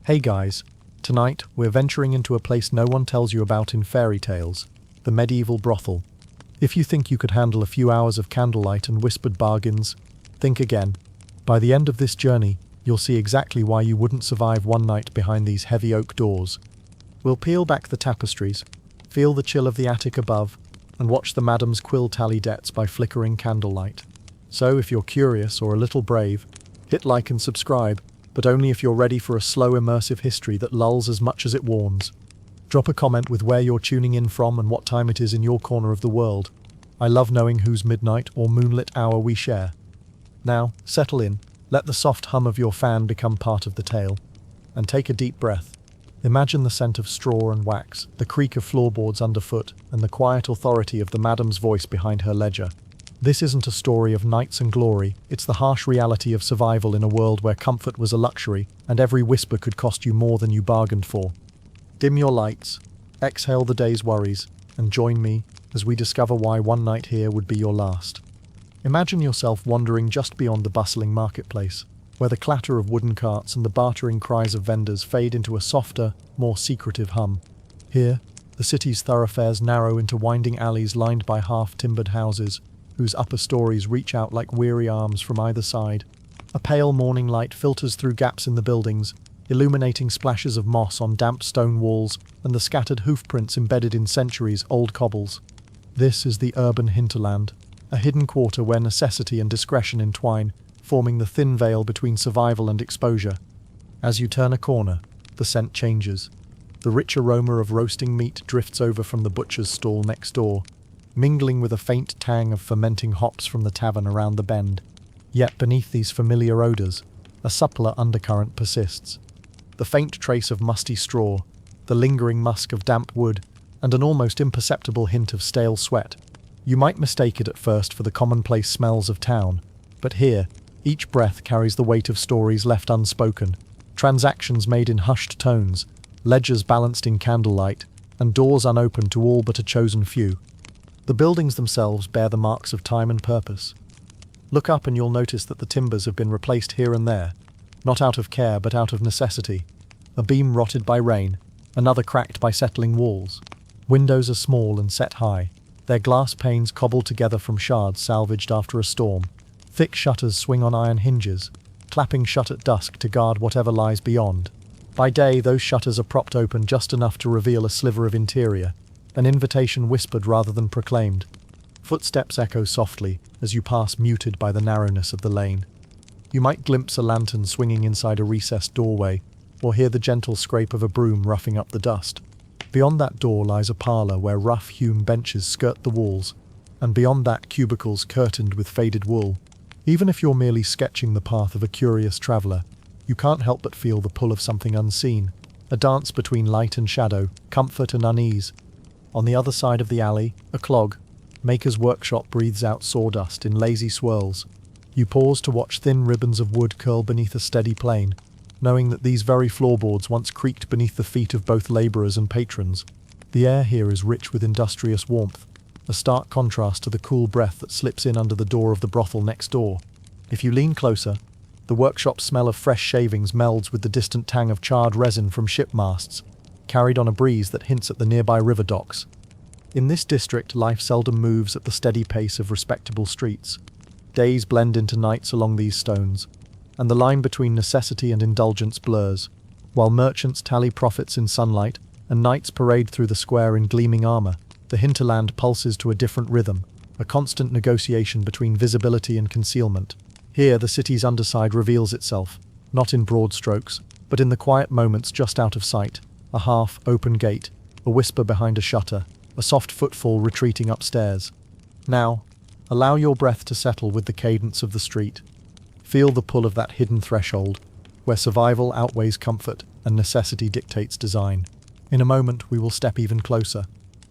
Hey guys, tonight we're venturing into a place no one tells you about in fairy tales, the medieval brothel. If you think you could handle a few hours of candlelight and whispered bargains, think again. By the end of this journey, you'll see exactly why you wouldn't survive one night behind these heavy oak doors. We'll peel back the tapestries, feel the chill of the attic above, and watch the madams quill tally debts by flickering candlelight. So if you're curious or a little brave, hit like and subscribe, but only if you're ready for a slow immersive history that lulls as much as it warns. Drop a comment with where you're tuning in from and what time it is in your corner of the world. I love knowing whose midnight or moonlit hour we share. Now, settle in, let the soft hum of your fan become part of the tale, and take a deep breath. Imagine the scent of straw and wax, the creak of floorboards underfoot, and the quiet authority of the madam's voice behind her ledger. This isn't a story of knights and glory, it's the harsh reality of survival in a world where comfort was a luxury, and every whisper could cost you more than you bargained for. Dim your lights, exhale the day's worries, and join me as we discover why one night here would be your last. Imagine yourself wandering just beyond the bustling marketplace, where the clatter of wooden carts and the bartering cries of vendors fade into a softer, more secretive hum. Here, the city's thoroughfares narrow into winding alleys lined by half-timbered houses, whose upper stories reach out like weary arms from either side. A pale morning light filters through gaps in the buildings, illuminating splashes of moss on damp stone walls and the scattered hoofprints embedded in centuries-old cobbles. This is the urban hinterland, a hidden quarter where necessity and discretion entwine, forming the thin veil between survival and exposure. As you turn a corner, the scent changes. The rich aroma of roasting meat drifts over from the butcher's stall next door, mingling with a faint tang of fermenting hops from the tavern around the bend. Yet beneath these familiar odours, a subtler undercurrent persists. The faint trace of musty straw, the lingering musk of damp wood, and an almost imperceptible hint of stale sweat. You might mistake it at first for the commonplace smells of town, but here, each breath carries the weight of stories left unspoken, transactions made in hushed tones, ledgers balanced in candlelight, and doors unopened to all but a chosen few. The buildings themselves bear the marks of time and purpose. Look up and you'll notice that the timbers have been replaced here and there, not out of care but out of necessity. A beam rotted by rain, another cracked by settling walls. Windows are small and set high, their glass panes cobbled together from shards salvaged after a storm. Thick shutters swing on iron hinges, clapping shut at dusk to guard whatever lies beyond. By day, those shutters are propped open just enough to reveal a sliver of interior, an invitation whispered rather than proclaimed. Footsteps echo softly as you pass, muted by the narrowness of the lane. You might glimpse a lantern swinging inside a recessed doorway, or hear the gentle scrape of a broom roughing up the dust. Beyond that door lies a parlor where rough-hewn benches skirt the walls, and beyond that cubicles curtained with faded wool. Even if you're merely sketching the path of a curious traveller, you can't help but feel the pull of something unseen, a dance between light and shadow, comfort and unease. On the other side of the alley, a clog, maker's workshop, breathes out sawdust in lazy swirls. You pause to watch thin ribbons of wood curl beneath a steady plane, knowing that these very floorboards once creaked beneath the feet of both labourers and patrons. The air here is rich with industrious warmth, a stark contrast to the cool breath that slips in under the door of the brothel next door. If you lean closer, the workshop's smell of fresh shavings melds with the distant tang of charred resin from ship masts, carried on a breeze that hints at the nearby river docks. In this district, life seldom moves at the steady pace of respectable streets. Days blend into nights along these stones, and the line between necessity and indulgence blurs, while merchants tally profits in sunlight and knights parade through the square in gleaming armour. The hinterland pulses to a different rhythm, a constant negotiation between visibility and concealment. Here, the city's underside reveals itself, not in broad strokes, but in the quiet moments just out of sight. A half-open gate, a whisper behind a shutter, a soft footfall retreating upstairs. Now, allow your breath to settle with the cadence of the street. Feel the pull of that hidden threshold, where survival outweighs comfort and necessity dictates design. In a moment, we will step even closer,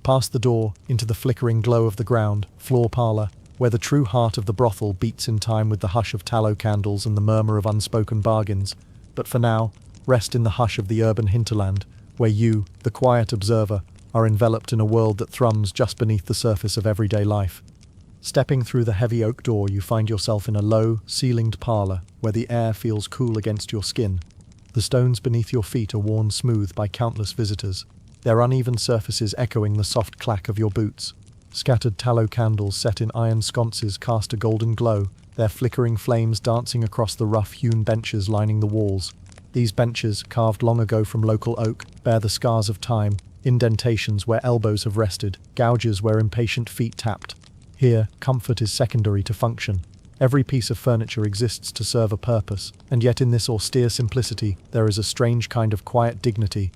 past the door, into the flickering glow of the ground floor parlor, where the true heart of the brothel beats in time with the hush of tallow candles and the murmur of unspoken bargains. But for now, rest in the hush of the urban hinterland, where you, the quiet observer, are enveloped in a world that thrums just beneath the surface of everyday life. Stepping through the heavy oak door, you find yourself in a low, ceilinged parlor where the air feels cool against your skin. The stones beneath your feet are worn smooth by countless visitors, their uneven surfaces echoing the soft clack of your boots. Scattered tallow candles set in iron sconces cast a golden glow, their flickering flames dancing across the rough-hewn benches lining the walls. These benches, carved long ago from local oak, bear the scars of time, indentations where elbows have rested, gouges where impatient feet tapped. Here, comfort is secondary to function. Every piece of furniture exists to serve a purpose, and yet in this austere simplicity there is a strange kind of quiet dignity.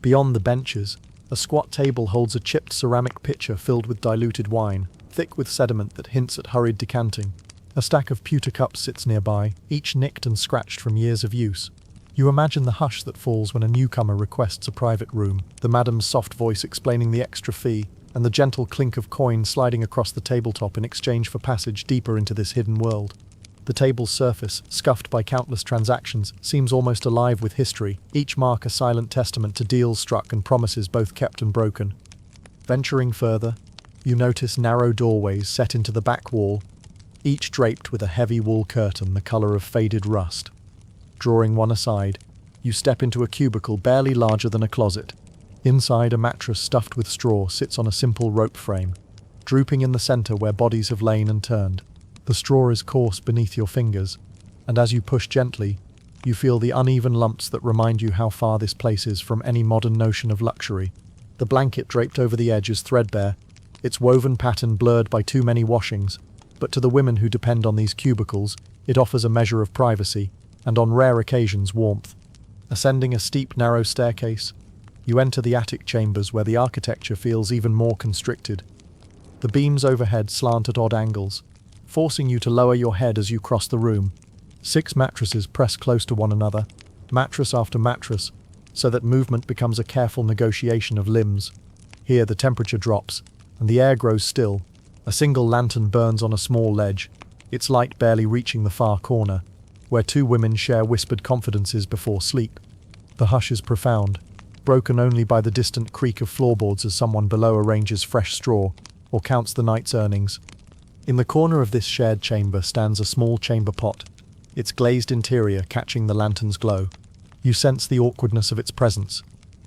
Beyond the benches, a squat table holds a chipped ceramic pitcher filled with diluted wine, thick with sediment that hints at hurried decanting. A stack of pewter cups sits nearby, each nicked and scratched from years of use. You imagine the hush that falls when a newcomer requests a private room, the madam's soft voice explaining the extra fee, and the gentle clink of coin sliding across the tabletop in exchange for passage deeper into this hidden world. The table's surface, scuffed by countless transactions, seems almost alive with history, each mark a silent testament to deals struck and promises both kept and broken. Venturing further, you notice narrow doorways set into the back wall, each draped with a heavy wool curtain the color of faded rust. Drawing one aside, you step into a cubicle barely larger than a closet. Inside, a mattress stuffed with straw sits on a simple rope frame, drooping in the center where bodies have lain and turned. The straw is coarse beneath your fingers, and as you push gently, you feel the uneven lumps that remind you how far this place is from any modern notion of luxury. The blanket draped over the edge is threadbare, its woven pattern blurred by too many washings, but to the women who depend on these cubicles, it offers a measure of privacy, and on rare occasions warmth. Ascending a steep, narrow staircase, you enter the attic chambers where the architecture feels even more constricted. The beams overhead slant at odd angles, forcing you to lower your head as you cross the room. 6 mattresses press close to one another, mattress after mattress, so that movement becomes a careful negotiation of limbs. Here the temperature drops, and the air grows still. A single lantern burns on a small ledge, its light barely reaching the far corner, where 2 women share whispered confidences before sleep. The hush is profound, broken only by the distant creak of floorboards as someone below arranges fresh straw or counts the night's earnings. In the corner of this shared chamber stands a small chamber pot, its glazed interior catching the lantern's glow. You sense the awkwardness of its presence,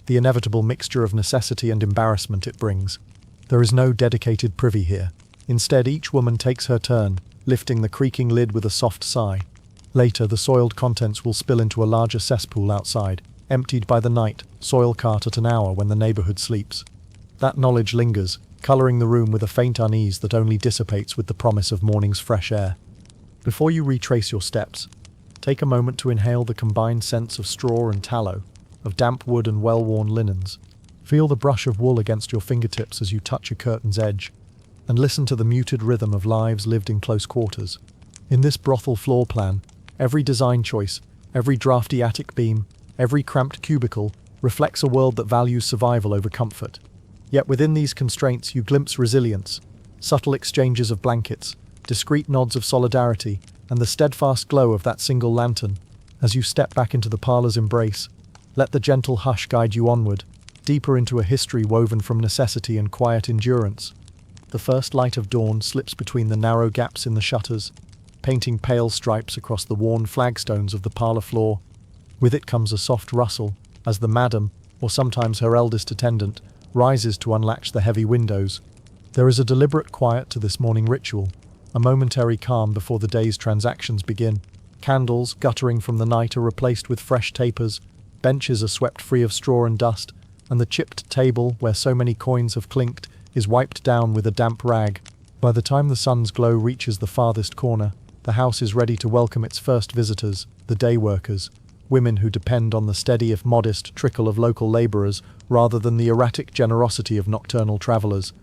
the inevitable mixture of necessity and embarrassment it brings. There is no dedicated privy here. Instead, each woman takes her turn, lifting the creaking lid with a soft sigh. Later, the soiled contents will spill into a larger cesspool outside, emptied by the night, soil cart at an hour when the neighborhood sleeps. That knowledge lingers, coloring the room with a faint unease that only dissipates with the promise of morning's fresh air. Before you retrace your steps, take a moment to inhale the combined scents of straw and tallow, of damp wood and well-worn linens. Feel the brush of wool against your fingertips as you touch a curtain's edge, and listen to the muted rhythm of lives lived in close quarters. In this brothel floor plan, every design choice, every drafty attic beam, every cramped cubicle reflects a world that values survival over comfort. Yet within these constraints you glimpse resilience, subtle exchanges of blankets, discreet nods of solidarity, and the steadfast glow of that single lantern. As you step back into the parlor's embrace, let the gentle hush guide you onward, deeper into a history woven from necessity and quiet endurance. The first light of dawn slips between the narrow gaps in the shutters, painting pale stripes across the worn flagstones of the parlor floor. With it comes a soft rustle, as the madam, or sometimes her eldest attendant, rises to unlatch the heavy windows. There is a deliberate quiet to this morning ritual, a momentary calm before the day's transactions begin. Candles, guttering from the night, are replaced with fresh tapers, benches are swept free of straw and dust, and the chipped table, where so many coins have clinked, is wiped down with a damp rag. By the time the sun's glow reaches the farthest corner, the house is ready to welcome its first visitors, the day workers, women who depend on the steady if modest trickle of local laborers rather than the erratic generosity of nocturnal travelers.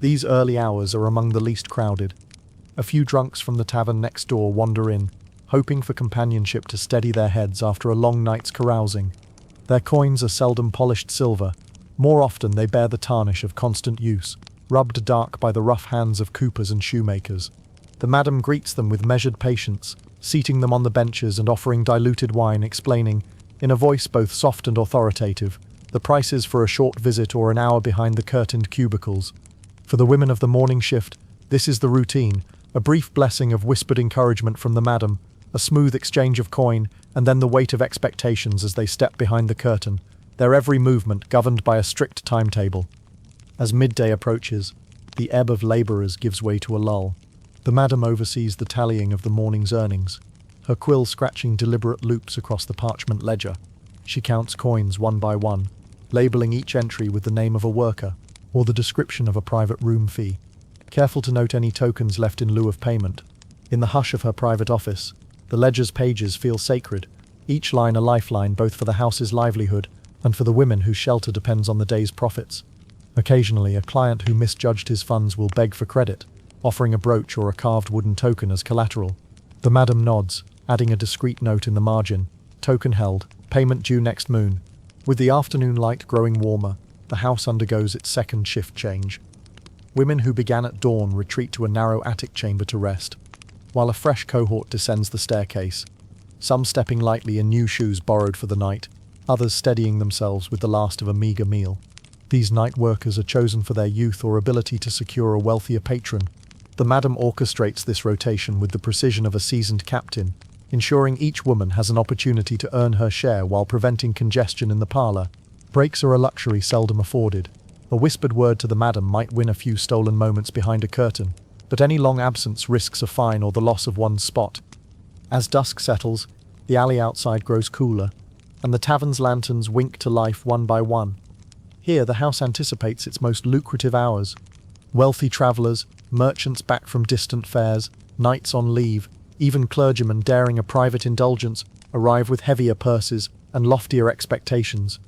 These early hours are among the least crowded. A few drunks from the tavern next door wander in, hoping for companionship to steady their heads after a long night's carousing. Their coins are seldom polished silver. More often they bear the tarnish of constant use, rubbed dark by the rough hands of coopers and shoemakers. The madam greets them with measured patience, seating them on the benches and offering diluted wine, explaining, in a voice both soft and authoritative, the prices for a short visit or an hour behind the curtained cubicles. For the women of the morning shift, this is the routine, a brief blessing of whispered encouragement from the madam, a smooth exchange of coin, and then the weight of expectations as they step behind the curtain, their every movement governed by a strict timetable. As midday approaches, the ebb of labourers gives way to a lull. The madam oversees the tallying of the morning's earnings, her quill scratching deliberate loops across the parchment ledger. She counts coins one by one, labelling each entry with the name of a worker or the description of a private room fee, careful to note any tokens left in lieu of payment. In the hush of her private office, the ledger's pages feel sacred, each line a lifeline both for the house's livelihood and for the women whose shelter depends on the day's profits. Occasionally, a client who misjudged his funds will beg for credit, offering a brooch or a carved wooden token as collateral. The madam nods, adding a discreet note in the margin, token held, payment due next moon. With the afternoon light growing warmer, the house undergoes its second shift change. Women who began at dawn retreat to a narrow attic chamber to rest, while a fresh cohort descends the staircase, some stepping lightly in new shoes borrowed for the night, others steadying themselves with the last of a meagre meal. These night workers are chosen for their youth or ability to secure a wealthier patron. The madam orchestrates this rotation with the precision of a seasoned captain, ensuring each woman has an opportunity to earn her share while preventing congestion in the parlor. Breaks are a luxury seldom afforded. A whispered word to the madam might win a few stolen moments behind a curtain, but any long absence risks a fine or the loss of one's spot. As dusk settles, the alley outside grows cooler, and the tavern's lanterns wink to life one by one. Here, the house anticipates its most lucrative hours. Wealthy travellers, merchants back from distant fairs, knights on leave, even clergymen daring a private indulgence, arrive with heavier purses and loftier expectations.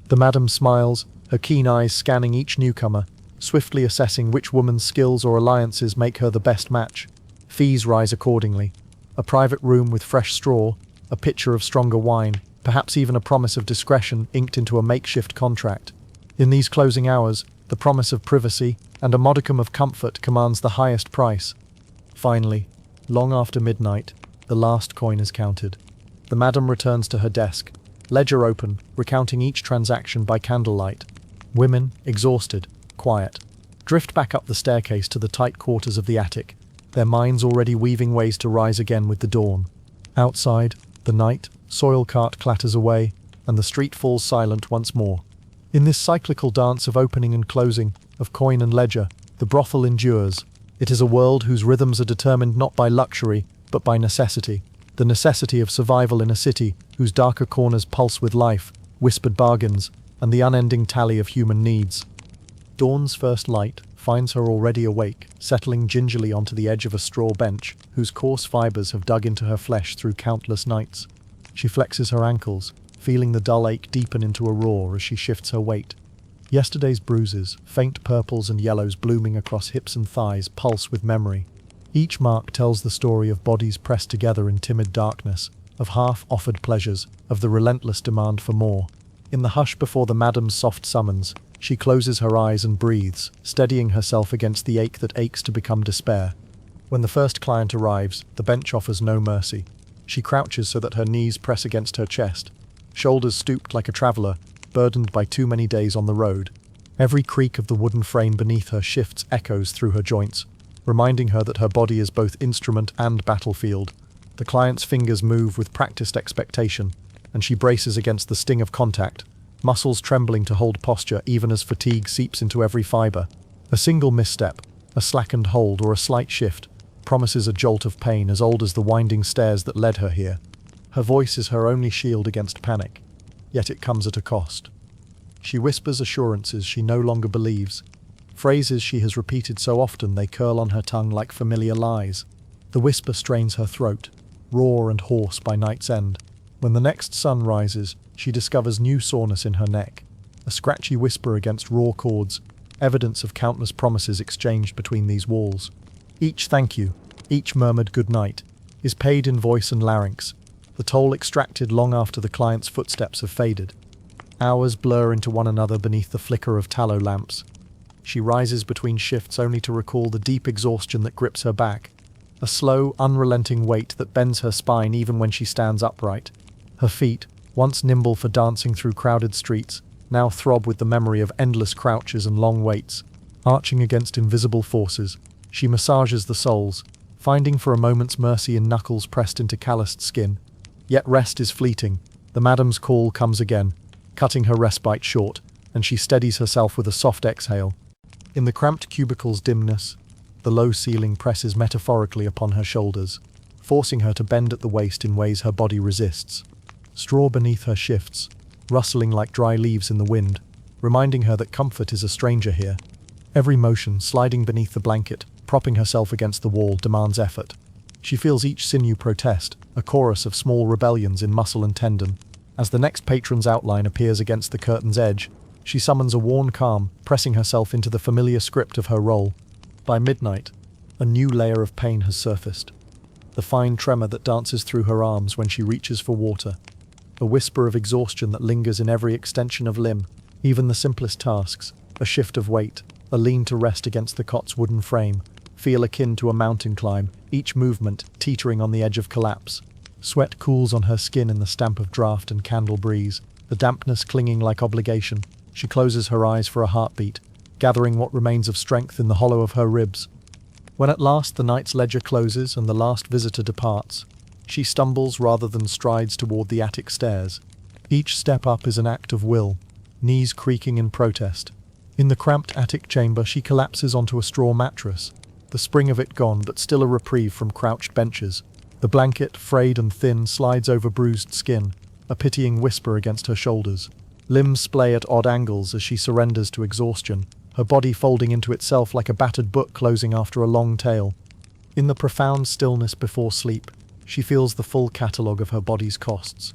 The madam smiles, her keen eyes scanning each newcomer, swiftly assessing which woman's skills or alliances make her the best match. Fees rise accordingly. A private room with fresh straw, a pitcher of stronger wine, perhaps even a promise of discretion inked into a makeshift contract. In these closing hours, the promise of privacy and a modicum of comfort commands the highest price. Finally, long after midnight, the last coin is counted. The madam returns to her desk, ledger open, recounting each transaction by candlelight. Women, exhausted, quiet, drift back up the staircase to the tight quarters of the attic, their minds already weaving ways to rise again with the dawn. Outside, the night, soil cart clatters away, and the street falls silent once more. In this cyclical dance of opening and closing, of coin and ledger, the brothel endures. It is a world whose rhythms are determined not by luxury, but by necessity. The necessity of survival in a city whose darker corners pulse with life, whispered bargains, and the unending tally of human needs. Dawn's first light finds her already awake, settling gingerly onto the edge of a straw bench, whose coarse fibres have dug into her flesh through countless nights. She flexes her ankles, feeling the dull ache deepen into a roar as she shifts her weight. Yesterday's bruises, faint purples and yellows blooming across hips and thighs, pulse with memory. Each mark tells the story of bodies pressed together in timid darkness, of half-offered pleasures, of the relentless demand for more. In the hush before the madam's soft summons, she closes her eyes and breathes, steadying herself against the ache that aches to become despair. When the first client arrives, the bench offers no mercy. She crouches so that her knees press against her chest, shoulders stooped like a traveller, burdened by too many days on the road. Every creak of the wooden frame beneath her shifts echoes through her joints, reminding her that her body is both instrument and battlefield. The client's fingers move with practiced expectation, and she braces against the sting of contact, muscles trembling to hold posture even as fatigue seeps into every fibre. A single misstep, a slackened hold or a slight shift, promises a jolt of pain as old as the winding stairs that led her here. Her voice is her only shield against panic, yet it comes at a cost. She whispers assurances she no longer believes, phrases she has repeated so often they curl on her tongue like familiar lies. The whisper strains her throat, raw and hoarse by night's end. When the next sun rises, she discovers new soreness in her neck, a scratchy whisper against raw cords, evidence of countless promises exchanged between these walls. Each thank you, each murmured good night, is paid in voice and larynx, the toll extracted long after the client's footsteps have faded. Hours blur into one another beneath the flicker of tallow lamps. She rises between shifts only to recall the deep exhaustion that grips her back, a slow, unrelenting weight that bends her spine even when she stands upright. Her feet, once nimble for dancing through crowded streets, now throb with the memory of endless crouches and long waits. Arching against invisible forces, she massages the soles, finding for a moment's mercy in knuckles pressed into calloused skin. Yet rest is fleeting. The madam's call comes again, cutting her respite short, and she steadies herself with a soft exhale. In the cramped cubicle's dimness, the low ceiling presses metaphorically upon her shoulders, forcing her to bend at the waist in ways her body resists. Straw beneath her shifts, rustling like dry leaves in the wind, reminding her that comfort is a stranger here. Every motion, sliding beneath the blanket, propping herself against the wall, demands effort. She feels each sinew protest, a chorus of small rebellions in muscle and tendon. As the next patron's outline appears against the curtain's edge, she summons a worn calm, pressing herself into the familiar script of her role. By midnight, a new layer of pain has surfaced. The fine tremor that dances through her arms when she reaches for water. A whisper of exhaustion that lingers in every extension of limb. Even the simplest tasks, a shift of weight, a lean to rest against the cot's wooden frame, feel akin to a mountain climb, each movement teetering on the edge of collapse. Sweat cools on her skin in the stamp of draft and candle breeze, the dampness clinging like obligation. She closes her eyes for a heartbeat, gathering what remains of strength in the hollow of her ribs. When at last the night's ledger closes and the last visitor departs, she stumbles rather than strides toward the attic stairs. Each step up is an act of will, knees creaking in protest. In the cramped attic chamber, she collapses onto a straw mattress, the spring of it gone but still a reprieve from crouched benches. The blanket, frayed and thin, slides over bruised skin, a pitying whisper against her shoulders. Limbs splay at odd angles as she surrenders to exhaustion, her body folding into itself like a battered book closing after a long tale. In the profound stillness before sleep, she feels the full catalogue of her body's costs.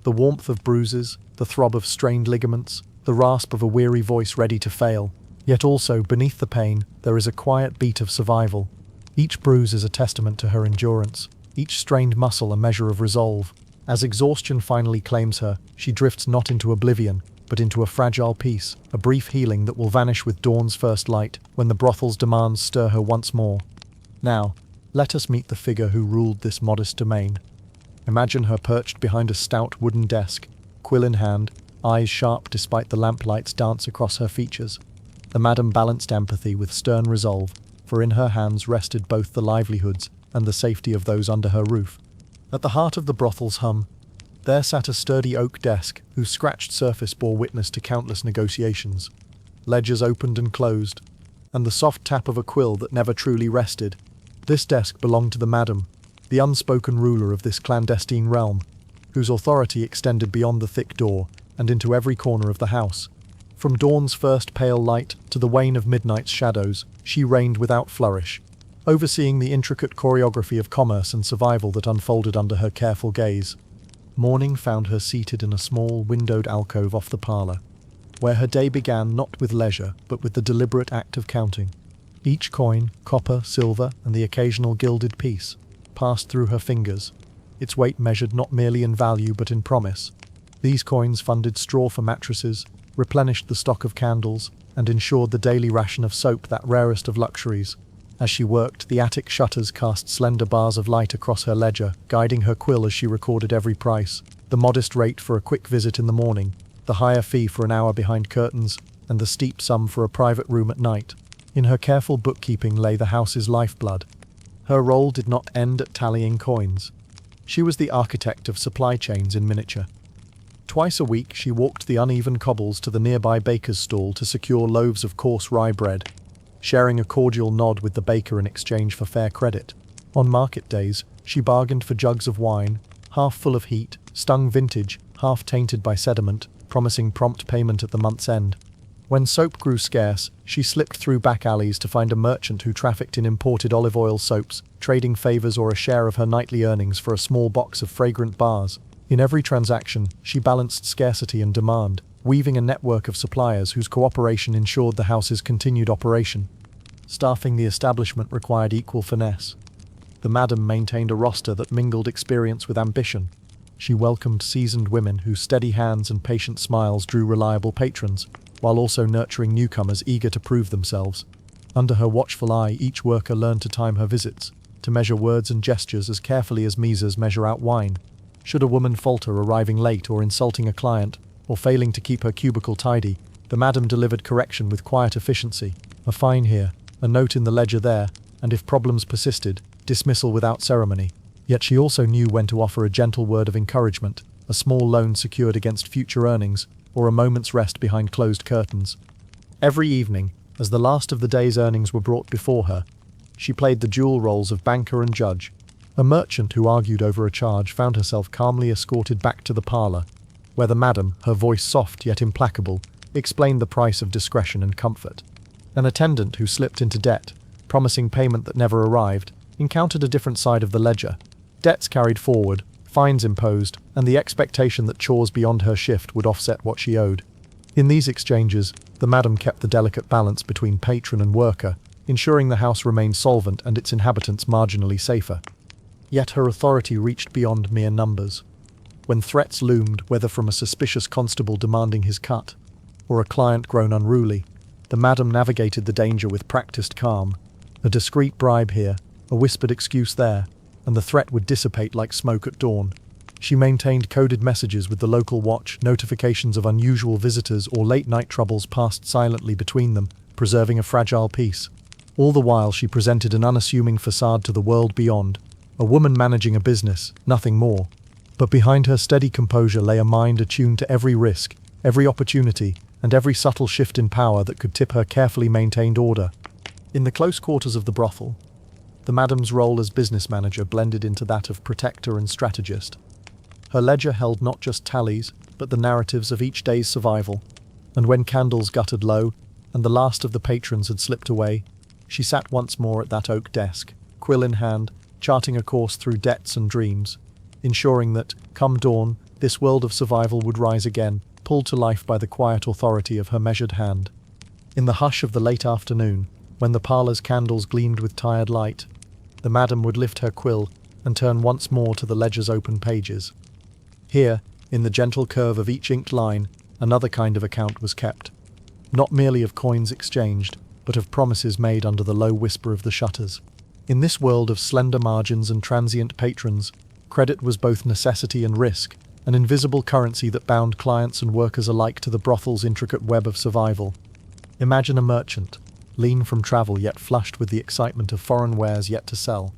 The warmth of bruises, the throb of strained ligaments, the rasp of a weary voice ready to fail. Yet also, beneath the pain, there is a quiet beat of survival. Each bruise is a testament to her endurance, each strained muscle a measure of resolve. As exhaustion finally claims her, she drifts not into oblivion, but into a fragile peace, a brief healing that will vanish with dawn's first light, when the brothel's demands stir her once more. Now, let us meet the figure who ruled this modest domain. Imagine her perched behind a stout wooden desk, quill in hand, eyes sharp despite the lamplight's dance across her features. The madam balanced empathy with stern resolve, for in her hands rested both the livelihoods and the safety of those under her roof. At the heart of the brothel's hum, there sat a sturdy oak desk whose scratched surface bore witness to countless negotiations. Ledgers opened and closed, and the soft tap of a quill that never truly rested. This desk belonged to the madam, the unspoken ruler of this clandestine realm, whose authority extended beyond the thick door and into every corner of the house. From dawn's first pale light to the wane of midnight's shadows, she reigned without flourish, overseeing the intricate choreography of commerce and survival that unfolded under her careful gaze. Morning found her seated in a small, windowed alcove off the parlor, where her day began not with leisure, but with the deliberate act of counting. Each coin, copper, silver, and the occasional gilded piece, passed through her fingers, its weight measured not merely in value but in promise. These coins funded straw for mattresses, replenished the stock of candles, and ensured the daily ration of soap, that rarest of luxuries. As she worked, the attic shutters cast slender bars of light across her ledger, guiding her quill as she recorded every price. The modest rate for a quick visit in the morning, the higher fee for an hour behind curtains, and the steep sum for a private room at night. In her careful bookkeeping lay the house's lifeblood. Her role did not end at tallying coins. She was the architect of supply chains in miniature. Twice a week she walked the uneven cobbles to the nearby baker's stall to secure loaves of coarse rye bread, sharing a cordial nod with the baker in exchange for fair credit. On market days, she bargained for jugs of wine, half full of heat, stung vintage, half tainted by sediment, promising prompt payment at the month's end. When soap grew scarce, she slipped through back alleys to find a merchant who trafficked in imported olive oil soaps, trading favors or a share of her nightly earnings for a small box of fragrant bars. In every transaction, she balanced scarcity and demand, weaving a network of suppliers whose cooperation ensured the house's continued operation. Staffing the establishment required equal finesse. The madam maintained a roster that mingled experience with ambition. She welcomed seasoned women whose steady hands and patient smiles drew reliable patrons, while also nurturing newcomers eager to prove themselves. Under her watchful eye, each worker learned to time her visits, to measure words and gestures as carefully as misers measure out wine. Should a woman falter arriving late or insulting a client, or failing to keep her cubicle tidy, the madam delivered correction with quiet efficiency. A fine here, a note in the ledger there, and if problems persisted, dismissal without ceremony. Yet she also knew when to offer a gentle word of encouragement, a small loan secured against future earnings, or a moment's rest behind closed curtains. Every evening, as the last of the day's earnings were brought before her, she played the dual roles of banker and judge. A merchant who argued over a charge found herself calmly escorted back to the parlor, where the madam, her voice soft yet implacable, explained the price of discretion and comfort. An attendant who slipped into debt, promising payment that never arrived, encountered a different side of the ledger. Debts carried forward, fines imposed, and the expectation that chores beyond her shift would offset what she owed. In these exchanges, the madam kept the delicate balance between patron and worker, ensuring the house remained solvent and its inhabitants marginally safer. Yet her authority reached beyond mere numbers. When threats loomed, whether from a suspicious constable demanding his cut, or a client grown unruly, the madam navigated the danger with practiced calm. A discreet bribe here, a whispered excuse there, and the threat would dissipate like smoke at dawn. She maintained coded messages with the local watch, notifications of unusual visitors or late-night troubles passed silently between them, preserving a fragile peace. All the while she presented an unassuming facade to the world beyond, a woman managing a business, nothing more. But behind her steady composure lay a mind attuned to every risk, every opportunity, and every subtle shift in power that could tip her carefully maintained order. In the close quarters of the brothel, the madam's role as business manager blended into that of protector and strategist. Her ledger held not just tallies, but the narratives of each day's survival. And when candles guttered low, and the last of the patrons had slipped away, she sat once more at that oak desk, quill in hand, charting a course through debts and dreams, ensuring that, come dawn, this world of survival would rise again, pulled to life by the quiet authority of her measured hand. In the hush of the late afternoon, when the parlor's candles gleamed with tired light, the madam would lift her quill and turn once more to the ledger's open pages. Here, in the gentle curve of each inked line, another kind of account was kept. Not merely of coins exchanged, but of promises made under the low whisper of the shutters. In this world of slender margins and transient patrons, credit was both necessity and risk, an invisible currency that bound clients and workers alike to the brothel's intricate web of survival. Imagine a merchant, lean from travel yet flushed with the excitement of foreign wares yet to sell.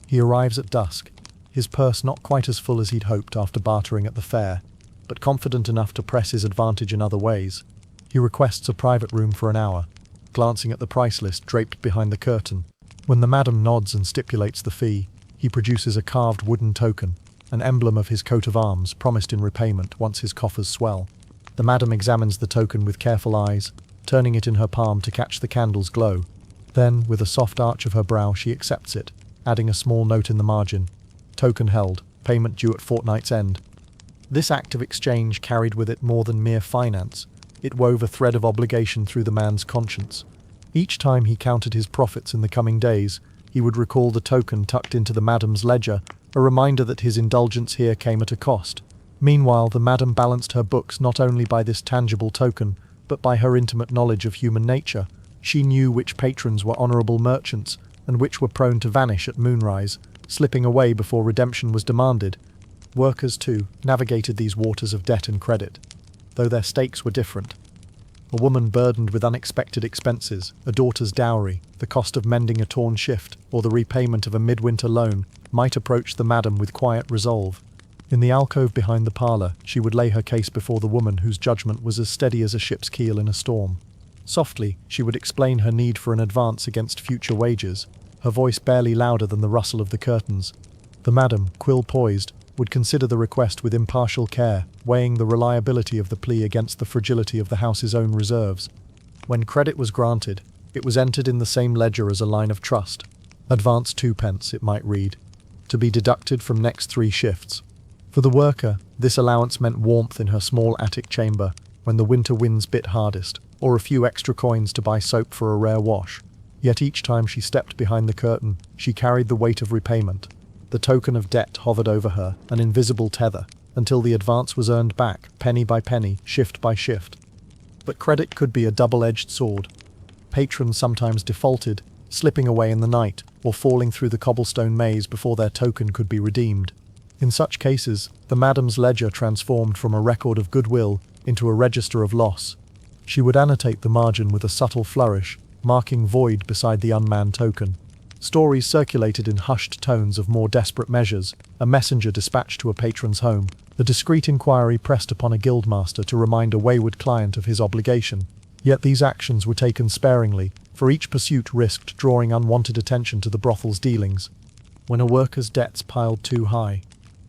He arrives at dusk, his purse not quite as full as he'd hoped after bartering at the fair, but confident enough to press his advantage in other ways. He requests a private room for an hour, glancing at the price list draped behind the curtain. When the madam nods and stipulates the fee, he produces a carved wooden token, an emblem of his coat of arms promised in repayment once his coffers swell. The madam examines the token with careful eyes, turning it in her palm to catch the candle's glow. Then, with a soft arch of her brow, she accepts it, adding a small note in the margin. Token held, payment due at fortnight's end. This act of exchange carried with it more than mere finance. It wove a thread of obligation through the man's conscience. Each time he counted his profits in the coming days, he would recall the token tucked into the madam's ledger, a reminder that his indulgence here came at a cost. Meanwhile, the madam balanced her books not only by this tangible token, but by her intimate knowledge of human nature. She knew which patrons were honourable merchants, and which were prone to vanish at moonrise, slipping away before redemption was demanded. Workers, too, navigated these waters of debt and credit, though their stakes were different. A woman burdened with unexpected expenses, a daughter's dowry, the cost of mending a torn shift, or the repayment of a midwinter loan, might approach the madam with quiet resolve. In the alcove behind the parlour, she would lay her case before the woman whose judgment was as steady as a ship's keel in a storm. Softly, she would explain her need for an advance against future wages, her voice barely louder than the rustle of the curtains. The madam, quill poised, would consider the request with impartial care, weighing the reliability of the plea against the fragility of the house's own reserves. When credit was granted, it was entered in the same ledger as a line of trust. Advance 2p, it might read, to be deducted from next 3 shifts. For the worker, this allowance meant warmth in her small attic chamber when the winter winds bit hardest, or a few extra coins to buy soap for a rare wash. Yet each time she stepped behind the curtain, she carried the weight of repayment. The token of debt hovered over her, an invisible tether, until the advance was earned back, penny by penny, shift by shift. But credit could be a double-edged sword. Patrons sometimes defaulted, slipping away in the night, or falling through the cobblestone maze before their token could be redeemed. In such cases, the madam's ledger transformed from a record of goodwill into a register of loss. She would annotate the margin with a subtle flourish, marking void beside the unmanned token. Stories circulated in hushed tones of more desperate measures, a messenger dispatched to a patron's home, a discreet inquiry pressed upon a guildmaster to remind a wayward client of his obligation. Yet these actions were taken sparingly, for each pursuit risked drawing unwanted attention to the brothel's dealings. When a worker's debts piled too high,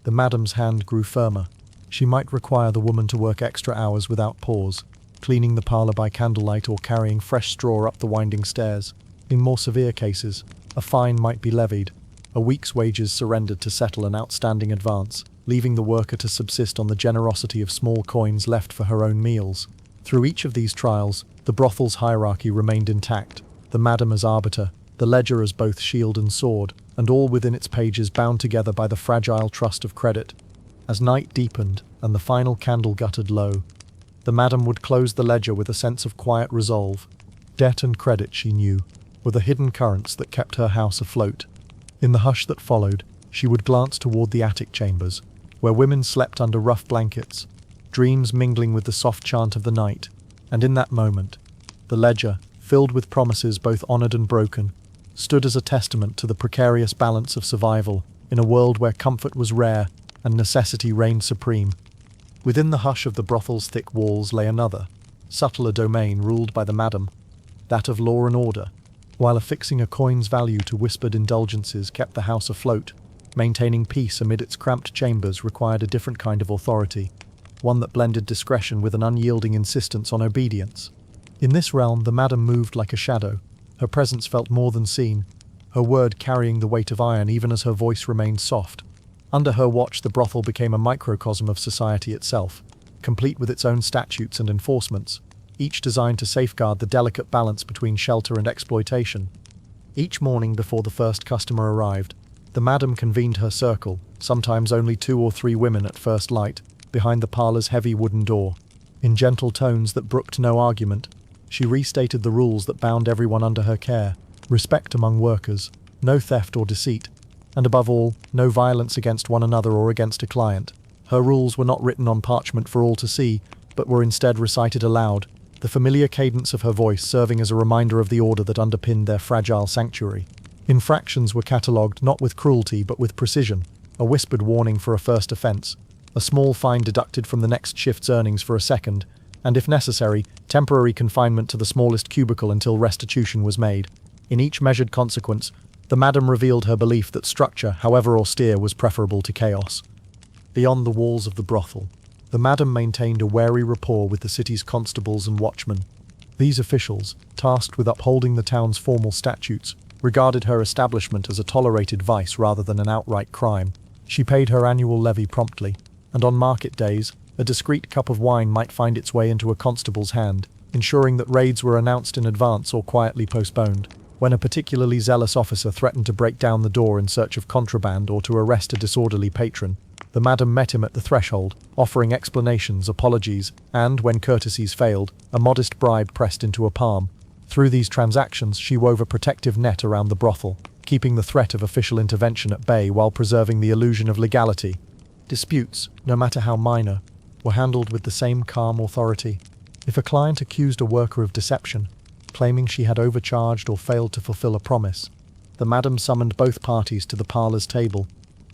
the madam's hand grew firmer. She might require the woman to work extra hours without pause, cleaning the parlor by candlelight or carrying fresh straw up the winding stairs. In more severe cases, a fine might be levied, a week's wages surrendered to settle an outstanding advance, leaving the worker to subsist on the generosity of small coins left for her own meals. Through each of these trials, the brothel's hierarchy remained intact, the madam as arbiter, the ledger as both shield and sword, and all within its pages bound together by the fragile trust of credit. As night deepened and the final candle guttered low, the madam would close the ledger with a sense of quiet resolve. Debt and credit, she knew, were the hidden currents that kept her house afloat. In the hush that followed, she would glance toward the attic chambers, where women slept under rough blankets, dreams mingling with the soft chant of the night, and in that moment, the ledger, filled with promises both honored and broken, stood as a testament to the precarious balance of survival in a world where comfort was rare and necessity reigned supreme. Within the hush of the brothel's thick walls lay another, subtler domain ruled by the madam, that of law and order, while affixing a coin's value to whispered indulgences kept the house afloat. Maintaining peace amid its cramped chambers required a different kind of authority, one that blended discretion with an unyielding insistence on obedience. In this realm, the madam moved like a shadow. Her presence felt more than seen, her word carrying the weight of iron even as her voice remained soft. Under her watch, the brothel became a microcosm of society itself, complete with its own statutes and enforcements, each designed to safeguard the delicate balance between shelter and exploitation. Each morning before the first customer arrived, the madam convened her circle, sometimes only 2 or 3 women at first light, behind the parlor's heavy wooden door. In gentle tones that brooked no argument, she restated the rules that bound everyone under her care: respect among workers, no theft or deceit, and above all, no violence against one another or against a client. Her rules were not written on parchment for all to see, but were instead recited aloud, the familiar cadence of her voice serving as a reminder of the order that underpinned their fragile sanctuary. Infractions were catalogued not with cruelty but with precision, a whispered warning for a first offence, a small fine deducted from the next shift's earnings for a second, and if necessary, temporary confinement to the smallest cubicle until restitution was made. In each measured consequence, the madam revealed her belief that structure, however austere, was preferable to chaos. Beyond the walls of the brothel, the madam maintained a wary rapport with the city's constables and watchmen. These officials, tasked with upholding the town's formal statutes, regarded her establishment as a tolerated vice rather than an outright crime. She paid her annual levy promptly, and on market days, a discreet cup of wine might find its way into a constable's hand, ensuring that raids were announced in advance or quietly postponed. When a particularly zealous officer threatened to break down the door in search of contraband or to arrest a disorderly patron, the madam met him at the threshold, offering explanations, apologies, and, when courtesies failed, a modest bribe pressed into a palm. Through these transactions, she wove a protective net around the brothel, keeping the threat of official intervention at bay while preserving the illusion of legality. Disputes, no matter how minor, were handled with the same calm authority. If a client accused a worker of deception, claiming she had overcharged or failed to fulfill a promise, the madam summoned both parties to the parlor's table.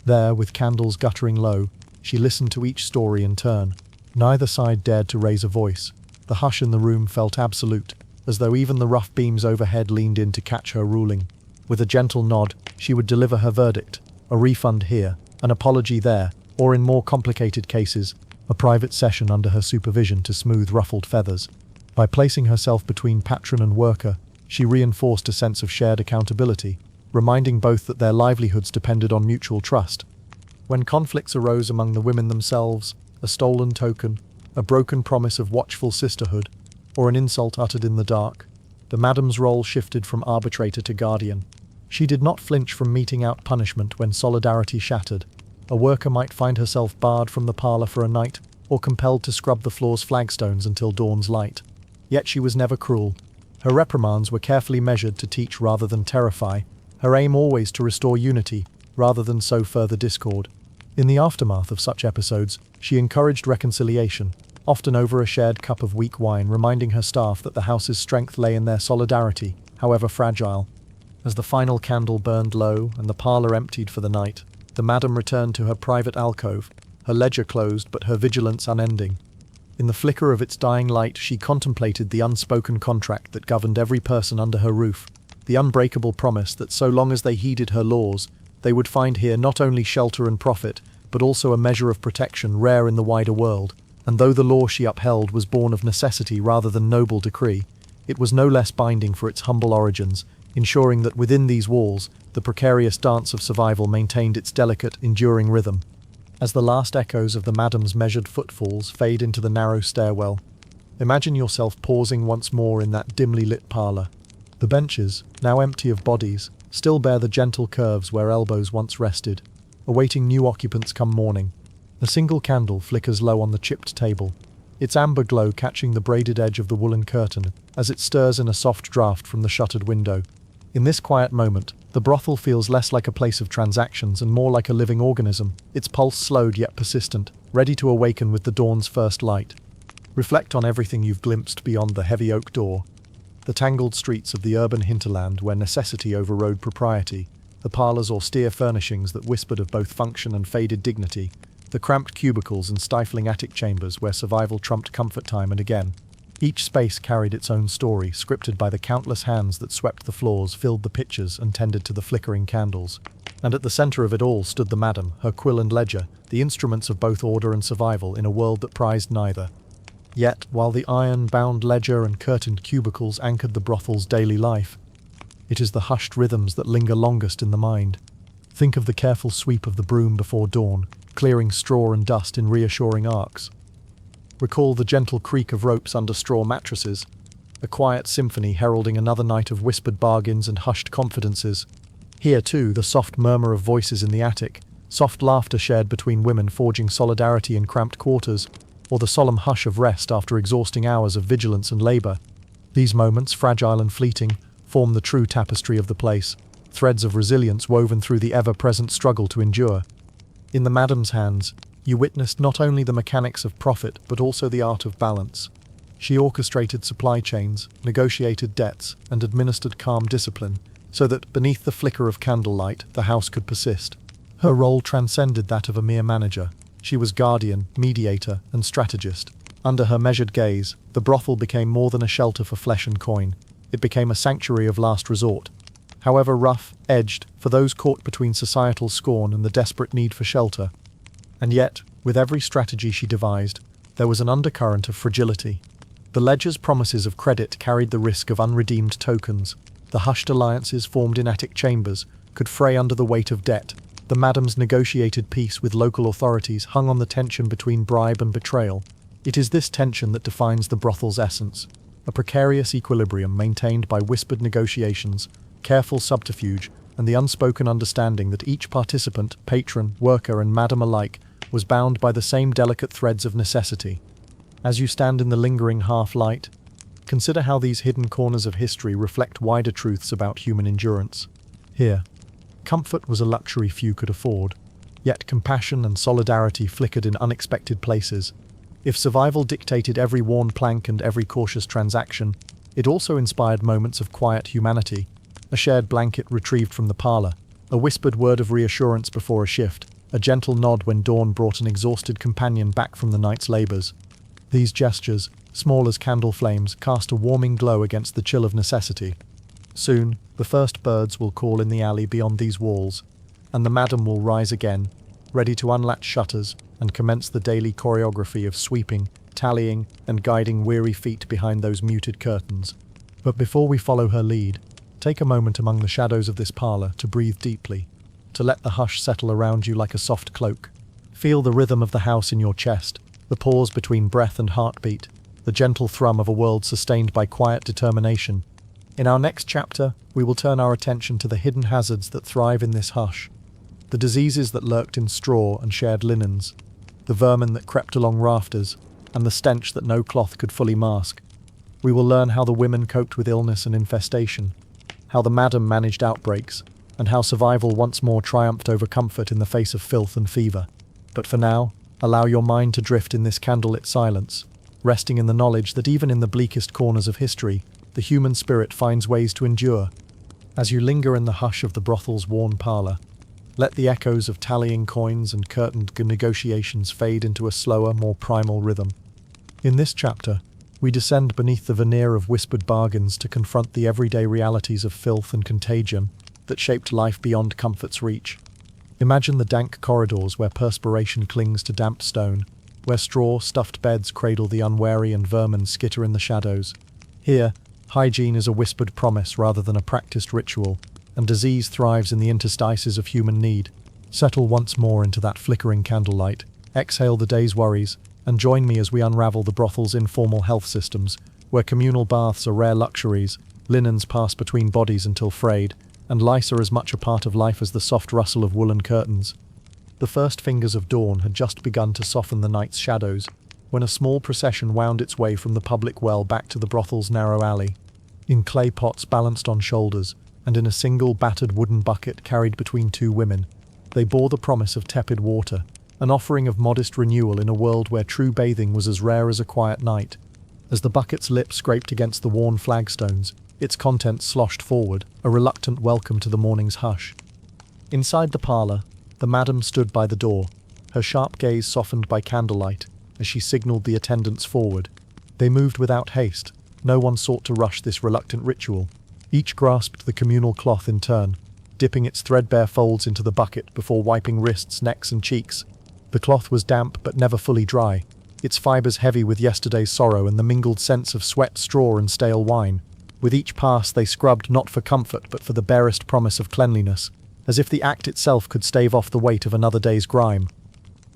There, with candles guttering low, she listened to each story in turn. Neither side dared to raise a voice. The hush in the room felt absolute, as though even the rough beams overhead leaned in to catch her ruling. With a gentle nod, she would deliver her verdict: a refund here, an apology there, or in more complicated cases, a private session under her supervision to smooth ruffled feathers. By placing herself between patron and worker, she reinforced a sense of shared accountability, reminding both that their livelihoods depended on mutual trust. When conflicts arose among the women themselves, a stolen token, a broken promise of watchful sisterhood, or an insult uttered in the dark, the madam's role shifted from arbitrator to guardian. She did not flinch from meting out punishment when solidarity shattered. A worker might find herself barred from the parlor for a night, or compelled to scrub the floor's flagstones until dawn's light. Yet she was never cruel. Her reprimands were carefully measured to teach rather than terrify, her aim always to restore unity, rather than sow further discord. In the aftermath of such episodes, she encouraged reconciliation, often over a shared cup of weak wine, reminding her staff that the house's strength lay in their solidarity, however fragile. As the final candle burned low and the parlor emptied for the night, the madam returned to her private alcove, her ledger closed but her vigilance unending. In the flicker of its dying light, she contemplated the unspoken contract that governed every person under her roof, the unbreakable promise that so long as they heeded her laws, they would find here not only shelter and profit, but also a measure of protection rare in the wider world. And though the law she upheld was born of necessity rather than noble decree, it was no less binding for its humble origins, ensuring that within these walls, the precarious dance of survival maintained its delicate, enduring rhythm. As the last echoes of the madam's measured footfalls fade into the narrow stairwell, imagine yourself pausing once more in that dimly lit parlor. The benches, now empty of bodies, still bear the gentle curves where elbows once rested, awaiting new occupants come morning. A single candle flickers low on the chipped table, its amber glow catching the braided edge of the woolen curtain as it stirs in a soft draught from the shuttered window. In this quiet moment, the brothel feels less like a place of transactions and more like a living organism, its pulse slowed yet persistent, ready to awaken with the dawn's first light. Reflect on everything you've glimpsed beyond the heavy oak door. The tangled streets of the urban hinterland where necessity overrode propriety, the parlor's austere furnishings that whispered of both function and faded dignity, the cramped cubicles and stifling attic chambers where survival trumped comfort time and again. Each space carried its own story, scripted by the countless hands that swept the floors, filled the pitchers, and tended to the flickering candles. And at the center of it all stood the madam, her quill and ledger, the instruments of both order and survival in a world that prized neither. Yet, while the iron-bound ledger and curtained cubicles anchored the brothel's daily life, it is the hushed rhythms that linger longest in the mind. Think of the careful sweep of the broom before dawn, clearing straw and dust in reassuring arcs. Recall the gentle creak of ropes under straw mattresses, a quiet symphony heralding another night of whispered bargains and hushed confidences. Here, too, the soft murmur of voices in the attic, soft laughter shared between women forging solidarity in cramped quarters, or the solemn hush of rest after exhausting hours of vigilance and labor. These moments, fragile and fleeting, form the true tapestry of the place, threads of resilience woven through the ever-present struggle to endure. In the madam's hands, you witnessed not only the mechanics of profit but also the art of balance. She orchestrated supply chains, negotiated debts, and administered calm discipline, so that, beneath the flicker of candlelight, the house could persist. Her role transcended that of a mere manager. She was guardian, mediator, and strategist. Under her measured gaze, the brothel became more than a shelter for flesh and coin. It became a sanctuary of last resort. However rough-edged, for those caught between societal scorn and the desperate need for shelter. And yet, with every strategy she devised, there was an undercurrent of fragility. The ledger's promises of credit carried the risk of unredeemed tokens. The hushed alliances formed in attic chambers could fray under the weight of debt. The madam's negotiated peace with local authorities hung on the tension between bribe and betrayal. It is this tension that defines the brothel's essence, a precarious equilibrium maintained by whispered negotiations, careful subterfuge, and the unspoken understanding that each participant, patron, worker, and madam alike was bound by the same delicate threads of necessity. As you stand in the lingering half-light, consider how these hidden corners of history reflect wider truths about human endurance. Here, comfort was a luxury few could afford, yet compassion and solidarity flickered in unexpected places. If survival dictated every worn plank and every cautious transaction, it also inspired moments of quiet humanity. A shared blanket retrieved from the parlor, a whispered word of reassurance before a shift, a gentle nod when dawn brought an exhausted companion back from the night's labors. These gestures, small as candle flames, cast a warming glow against the chill of necessity. Soon, the first birds will call in the alley beyond these walls, and the madam will rise again, ready to unlatch shutters and commence the daily choreography of sweeping, tallying, and guiding weary feet behind those muted curtains. But before we follow her lead, take a moment among the shadows of this parlor to breathe deeply, to let the hush settle around you like a soft cloak. Feel the rhythm of the house in your chest, the pause between breath and heartbeat, the gentle thrum of a world sustained by quiet determination. In our next chapter, we will turn our attention to the hidden hazards that thrive in this hush, the diseases that lurked in straw and shared linens, the vermin that crept along rafters, and the stench that no cloth could fully mask. We will learn how the women coped with illness and infestation, how the madam managed outbreaks, and how survival once more triumphed over comfort in the face of filth and fever. But for now, allow your mind to drift in this candlelit silence, resting in the knowledge that even in the bleakest corners of history, the human spirit finds ways to endure. As you linger in the hush of the brothel's worn parlor, let the echoes of tallying coins and curtained negotiations fade into a slower, more primal rhythm. In this chapter, we descend beneath the veneer of whispered bargains to confront the everyday realities of filth and contagion that shaped life beyond comfort's reach. Imagine the dank corridors where perspiration clings to damp stone, where straw-stuffed beds cradle the unwary and vermin skitter in the shadows. Here, hygiene is a whispered promise rather than a practiced ritual, and disease thrives in the interstices of human need. Settle once more into that flickering candlelight, exhale the day's worries, and join me as we unravel the brothel's informal health systems, where communal baths are rare luxuries, linens pass between bodies until frayed, and lice are as much a part of life as the soft rustle of woolen curtains. The first fingers of dawn had just begun to soften the night's shadows, when a small procession wound its way from the public well back to the brothel's narrow alley. In clay pots balanced on shoulders, and in a single battered wooden bucket carried between two women, they bore the promise of tepid water, an offering of modest renewal in a world where true bathing was as rare as a quiet night. As the bucket's lip scraped against the worn flagstones, its contents sloshed forward, a reluctant welcome to the morning's hush. Inside the parlor, the madam stood by the door, her sharp gaze softened by candlelight, as she signaled the attendants forward. They moved without haste. No one sought to rush this reluctant ritual. Each grasped the communal cloth in turn, dipping its threadbare folds into the bucket before wiping wrists, necks, and cheeks. The cloth was damp but never fully dry, its fibers heavy with yesterday's sorrow and the mingled scents of sweat, straw, and stale wine. With each pass they scrubbed not for comfort but for the barest promise of cleanliness, as if the act itself could stave off the weight of another day's grime.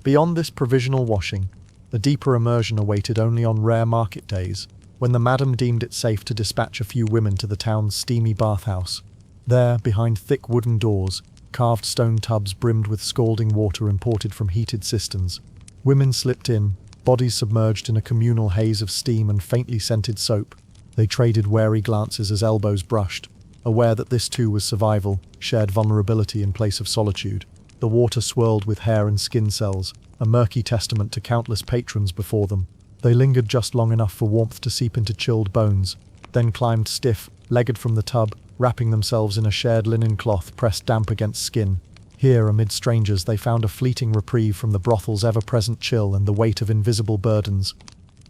Beyond this provisional washing, a deeper immersion awaited only on rare market days, when the madam deemed it safe to dispatch a few women to the town's steamy bathhouse. There, behind thick wooden doors, carved stone tubs brimmed with scalding water imported from heated cisterns, women slipped in, bodies submerged in a communal haze of steam and faintly scented soap. They traded wary glances as elbows brushed, aware that this too was survival, shared vulnerability in place of solitude. The water swirled with hair and skin cells, a murky testament to countless patrons before them. They lingered just long enough for warmth to seep into chilled bones, then climbed stiff-legged from the tub, wrapping themselves in a shared linen cloth pressed damp against skin. Here, amid strangers, they found a fleeting reprieve from the brothel's ever-present chill and the weight of invisible burdens.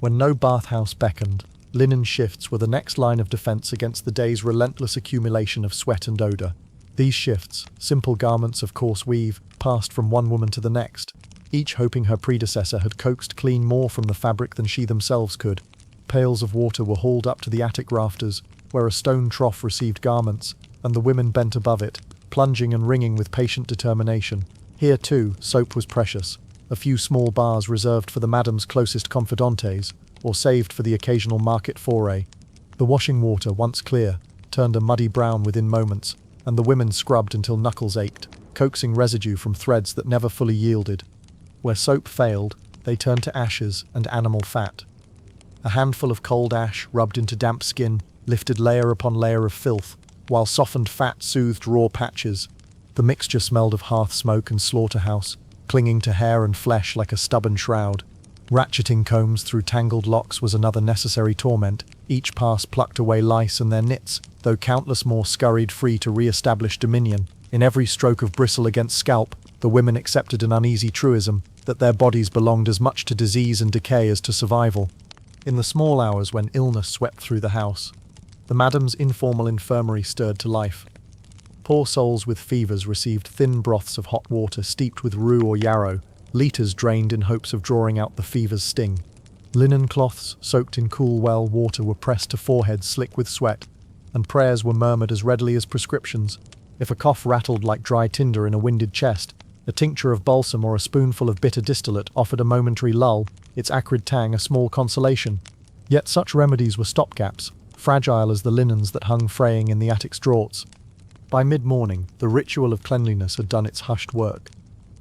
When no bathhouse beckoned, linen shifts were the next line of defense against the day's relentless accumulation of sweat and odor. These shifts, simple garments of coarse weave, passed from one woman to the next, each hoping her predecessor had coaxed clean more from the fabric than she themselves could. Pails of water were hauled up to the attic rafters, where a stone trough received garments, and the women bent above it, plunging and wringing with patient determination. Here, too, soap was precious, a few small bars reserved for the madam's closest confidantes, or saved for the occasional market foray. The washing water, once clear, turned a muddy brown within moments, and the women scrubbed until knuckles ached, coaxing residue from threads that never fully yielded. Where soap failed, they turned to ashes and animal fat. A handful of cold ash, rubbed into damp skin, lifted layer upon layer of filth, while softened fat soothed raw patches. The mixture smelled of hearth smoke and slaughterhouse, clinging to hair and flesh like a stubborn shroud. Ratcheting combs through tangled locks was another necessary torment. Each pass plucked away lice and their nits, though countless more scurried free to re-establish dominion. In every stroke of bristle against scalp, the women accepted an uneasy truism that their bodies belonged as much to disease and decay as to survival. In the small hours when illness swept through the house, the madam's informal infirmary stirred to life. Poor souls with fevers received thin broths of hot water steeped with rue or yarrow, litres drained in hopes of drawing out the fever's sting. Linen cloths soaked in cool well water were pressed to foreheads slick with sweat, and prayers were murmured as readily as prescriptions. If a cough rattled like dry tinder in a winded chest, a tincture of balsam or a spoonful of bitter distillate offered a momentary lull, its acrid tang a small consolation. Yet such remedies were stopgaps, fragile as the linens that hung fraying in the attic's draughts. By mid-morning, the ritual of cleanliness had done its hushed work.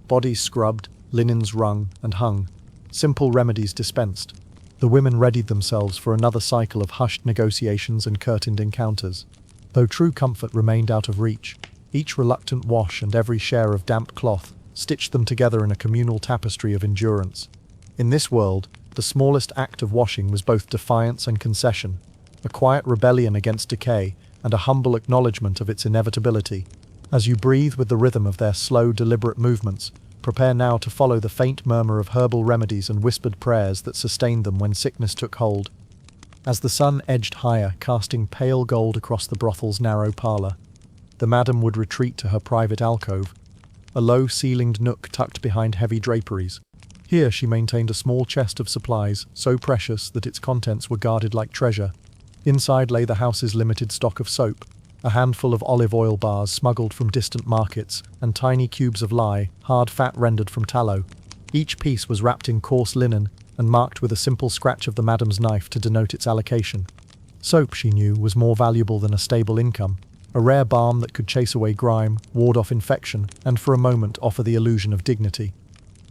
Bodies scrubbed, linens wrung and hung, simple remedies dispensed. The women readied themselves for another cycle of hushed negotiations and curtained encounters. Though true comfort remained out of reach, each reluctant wash and every share of damp cloth stitched them together in a communal tapestry of endurance. In this world, the smallest act of washing was both defiance and concession, a quiet rebellion against decay, and a humble acknowledgement of its inevitability. As you breathe with the rhythm of their slow, deliberate movements, prepare now to follow the faint murmur of herbal remedies and whispered prayers that sustained them when sickness took hold. As the sun edged higher, casting pale gold across the brothel's narrow parlor, the madam would retreat to her private alcove, a low-ceilinged nook tucked behind heavy draperies. Here she maintained a small chest of supplies, so precious that its contents were guarded like treasure. Inside lay the house's limited stock of soap, a handful of olive oil bars smuggled from distant markets, and tiny cubes of lye, hard fat rendered from tallow. Each piece was wrapped in coarse linen and marked with a simple scratch of the madam's knife to denote its allocation. Soap, she knew, was more valuable than a stable income, a rare balm that could chase away grime, ward off infection, and for a moment offer the illusion of dignity.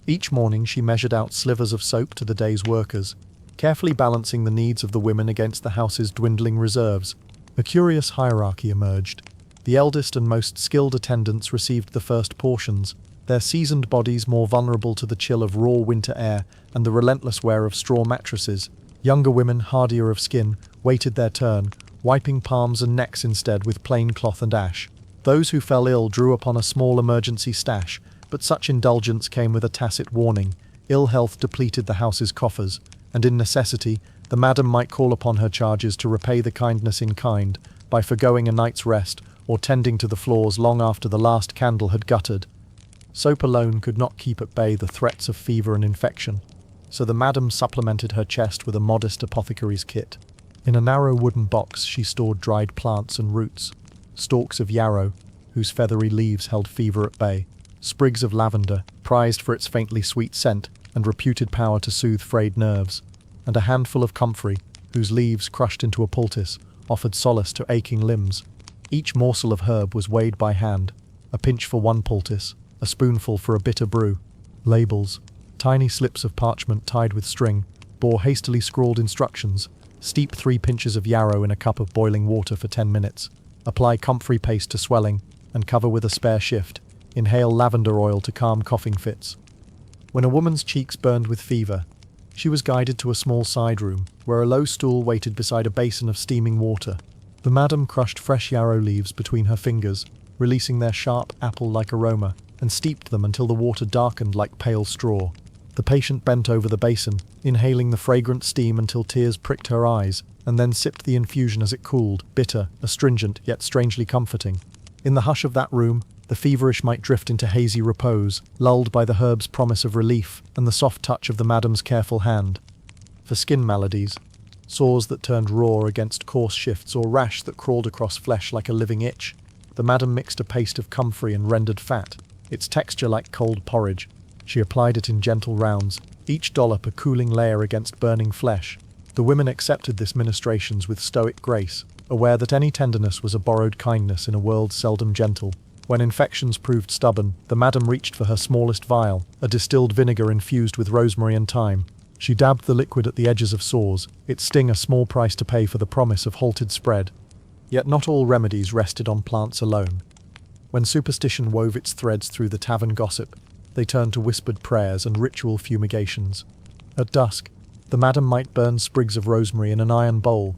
Each morning she measured out slivers of soap to the day's workers, carefully balancing the needs of the women against the house's dwindling reserves. A curious hierarchy emerged. The eldest and most skilled attendants received the first portions, their seasoned bodies more vulnerable to the chill of raw winter air and the relentless wear of straw mattresses. Younger women, hardier of skin, waited their turn, wiping palms and necks instead with plain cloth and ash. Those who fell ill drew upon a small emergency stash, but such indulgence came with a tacit warning. Ill health depleted the house's coffers, and in necessity, the madam might call upon her charges to repay the kindness in kind by forgoing a night's rest or tending to the floors long after the last candle had guttered. Soap alone could not keep at bay the threats of fever and infection, so the madam supplemented her chest with a modest apothecary's kit. In a narrow wooden box she stored dried plants and roots, stalks of yarrow, whose feathery leaves held fever at bay, sprigs of lavender, prized for its faintly sweet scent and reputed power to soothe frayed nerves, and a handful of comfrey, whose leaves, crushed into a poultice, offered solace to aching limbs. Each morsel of herb was weighed by hand, a pinch for one poultice, a spoonful for a bitter brew. Labels, tiny slips of parchment tied with string, bore hastily scrawled instructions. Steep 3 pinches of yarrow in a cup of boiling water for 10 minutes. Apply comfrey paste to swelling, and cover with a spare shift. Inhale lavender oil to calm coughing fits. When a woman's cheeks burned with fever, she was guided to a small side room, where a low stool waited beside a basin of steaming water. The madam crushed fresh yarrow leaves between her fingers, releasing their sharp, apple-like aroma, and steeped them until the water darkened like pale straw. The patient bent over the basin, inhaling the fragrant steam until tears pricked her eyes, and then sipped the infusion as it cooled, bitter, astringent, yet strangely comforting. In the hush of that room, the feverish might drift into hazy repose, lulled by the herb's promise of relief and the soft touch of the madam's careful hand. For skin maladies, sores that turned raw against coarse shifts or rash that crawled across flesh like a living itch, the madam mixed a paste of comfrey and rendered fat, its texture like cold porridge. She applied it in gentle rounds, each dollop a cooling layer against burning flesh. The women accepted this ministrations with stoic grace, aware that any tenderness was a borrowed kindness in a world seldom gentle. When infections proved stubborn, the madam reached for her smallest vial, a distilled vinegar infused with rosemary and thyme. She dabbed the liquid at the edges of sores, its sting a small price to pay for the promise of halted spread. Yet not all remedies rested on plants alone. When superstition wove its threads through the tavern gossip, they turned to whispered prayers and ritual fumigations. At dusk, the madam might burn sprigs of rosemary in an iron bowl,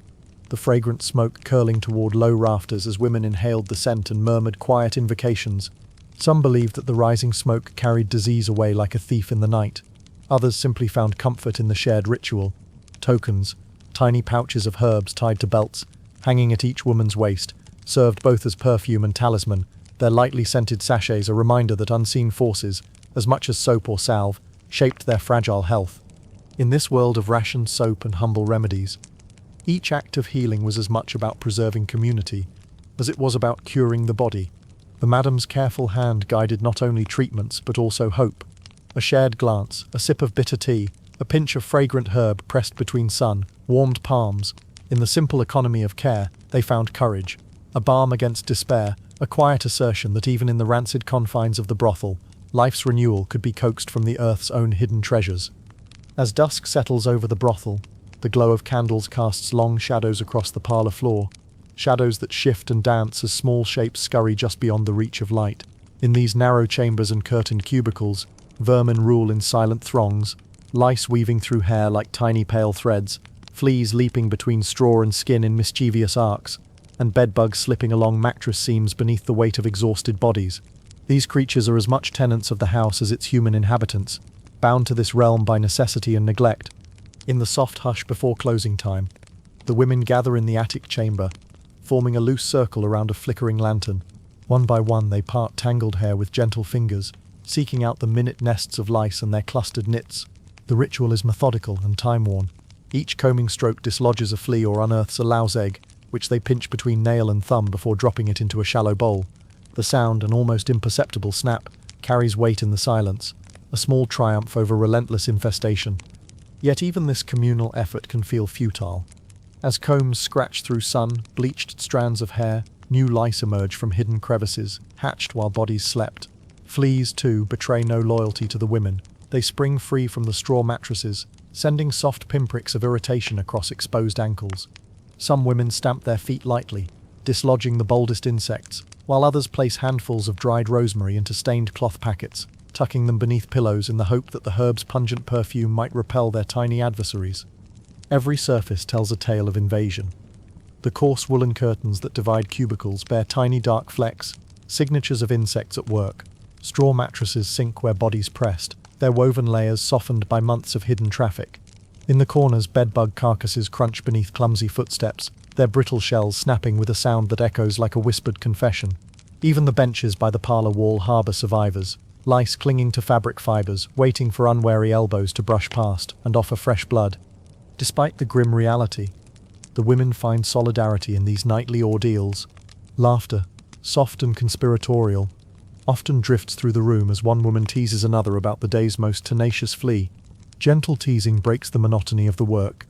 the fragrant smoke curling toward low rafters as women inhaled the scent and murmured quiet invocations. Some believed that the rising smoke carried disease away like a thief in the night. Others simply found comfort in the shared ritual. Tokens, tiny pouches of herbs tied to belts, hanging at each woman's waist, served both as perfume and talisman, their lightly scented sachets a reminder that unseen forces, as much as soap or salve, shaped their fragile health. In this world of rationed soap and humble remedies, each act of healing was as much about preserving community as it was about curing the body. The madam's careful hand guided not only treatments but also hope. A shared glance, a sip of bitter tea, a pinch of fragrant herb pressed between sun-warmed palms. In the simple economy of care, they found courage, a balm against despair, a quiet assertion that even in the rancid confines of the brothel, life's renewal could be coaxed from the earth's own hidden treasures. As dusk settles over the brothel, the glow of candles casts long shadows across the parlor floor, shadows that shift and dance as small shapes scurry just beyond the reach of light. In these narrow chambers and curtained cubicles, vermin rule in silent throngs, lice weaving through hair like tiny pale threads, fleas leaping between straw and skin in mischievous arcs. and bedbugs slipping along mattress seams beneath the weight of exhausted bodies. These creatures are as much tenants of the house as its human inhabitants, bound to this realm by necessity and neglect. In the soft hush before closing time, the women gather in the attic chamber, forming a loose circle around a flickering lantern. One by one they part tangled hair with gentle fingers, seeking out the minute nests of lice and their clustered nits. The ritual is methodical and time-worn. Each combing stroke dislodges a flea or unearths a louse egg, which they pinch between nail and thumb before dropping it into a shallow bowl. The sound, an almost imperceptible snap, carries weight in the silence, a small triumph over relentless infestation. Yet even this communal effort can feel futile. As combs scratch through sun-bleached strands of hair, new lice emerge from hidden crevices, hatched while bodies slept. Fleas, too, betray no loyalty to the women. They spring free from the straw mattresses, sending soft pinpricks of irritation across exposed ankles. Some women stamp their feet lightly, dislodging the boldest insects, while others place handfuls of dried rosemary into stained cloth packets, tucking them beneath pillows in the hope that the herb's pungent perfume might repel their tiny adversaries. Every surface tells a tale of invasion. The coarse woolen curtains that divide cubicles bear tiny dark flecks, signatures of insects at work. Straw mattresses sink where bodies pressed, their woven layers softened by months of hidden traffic. In the corners, bedbug carcasses crunch beneath clumsy footsteps, their brittle shells snapping with a sound that echoes like a whispered confession. Even the benches by the parlor wall harbor survivors, lice clinging to fabric fibers, waiting for unwary elbows to brush past and offer fresh blood. Despite the grim reality, the women find solidarity in these nightly ordeals. Laughter, soft and conspiratorial, often drifts through the room as one woman teases another about the day's most tenacious flea. Gentle teasing breaks the monotony of the work,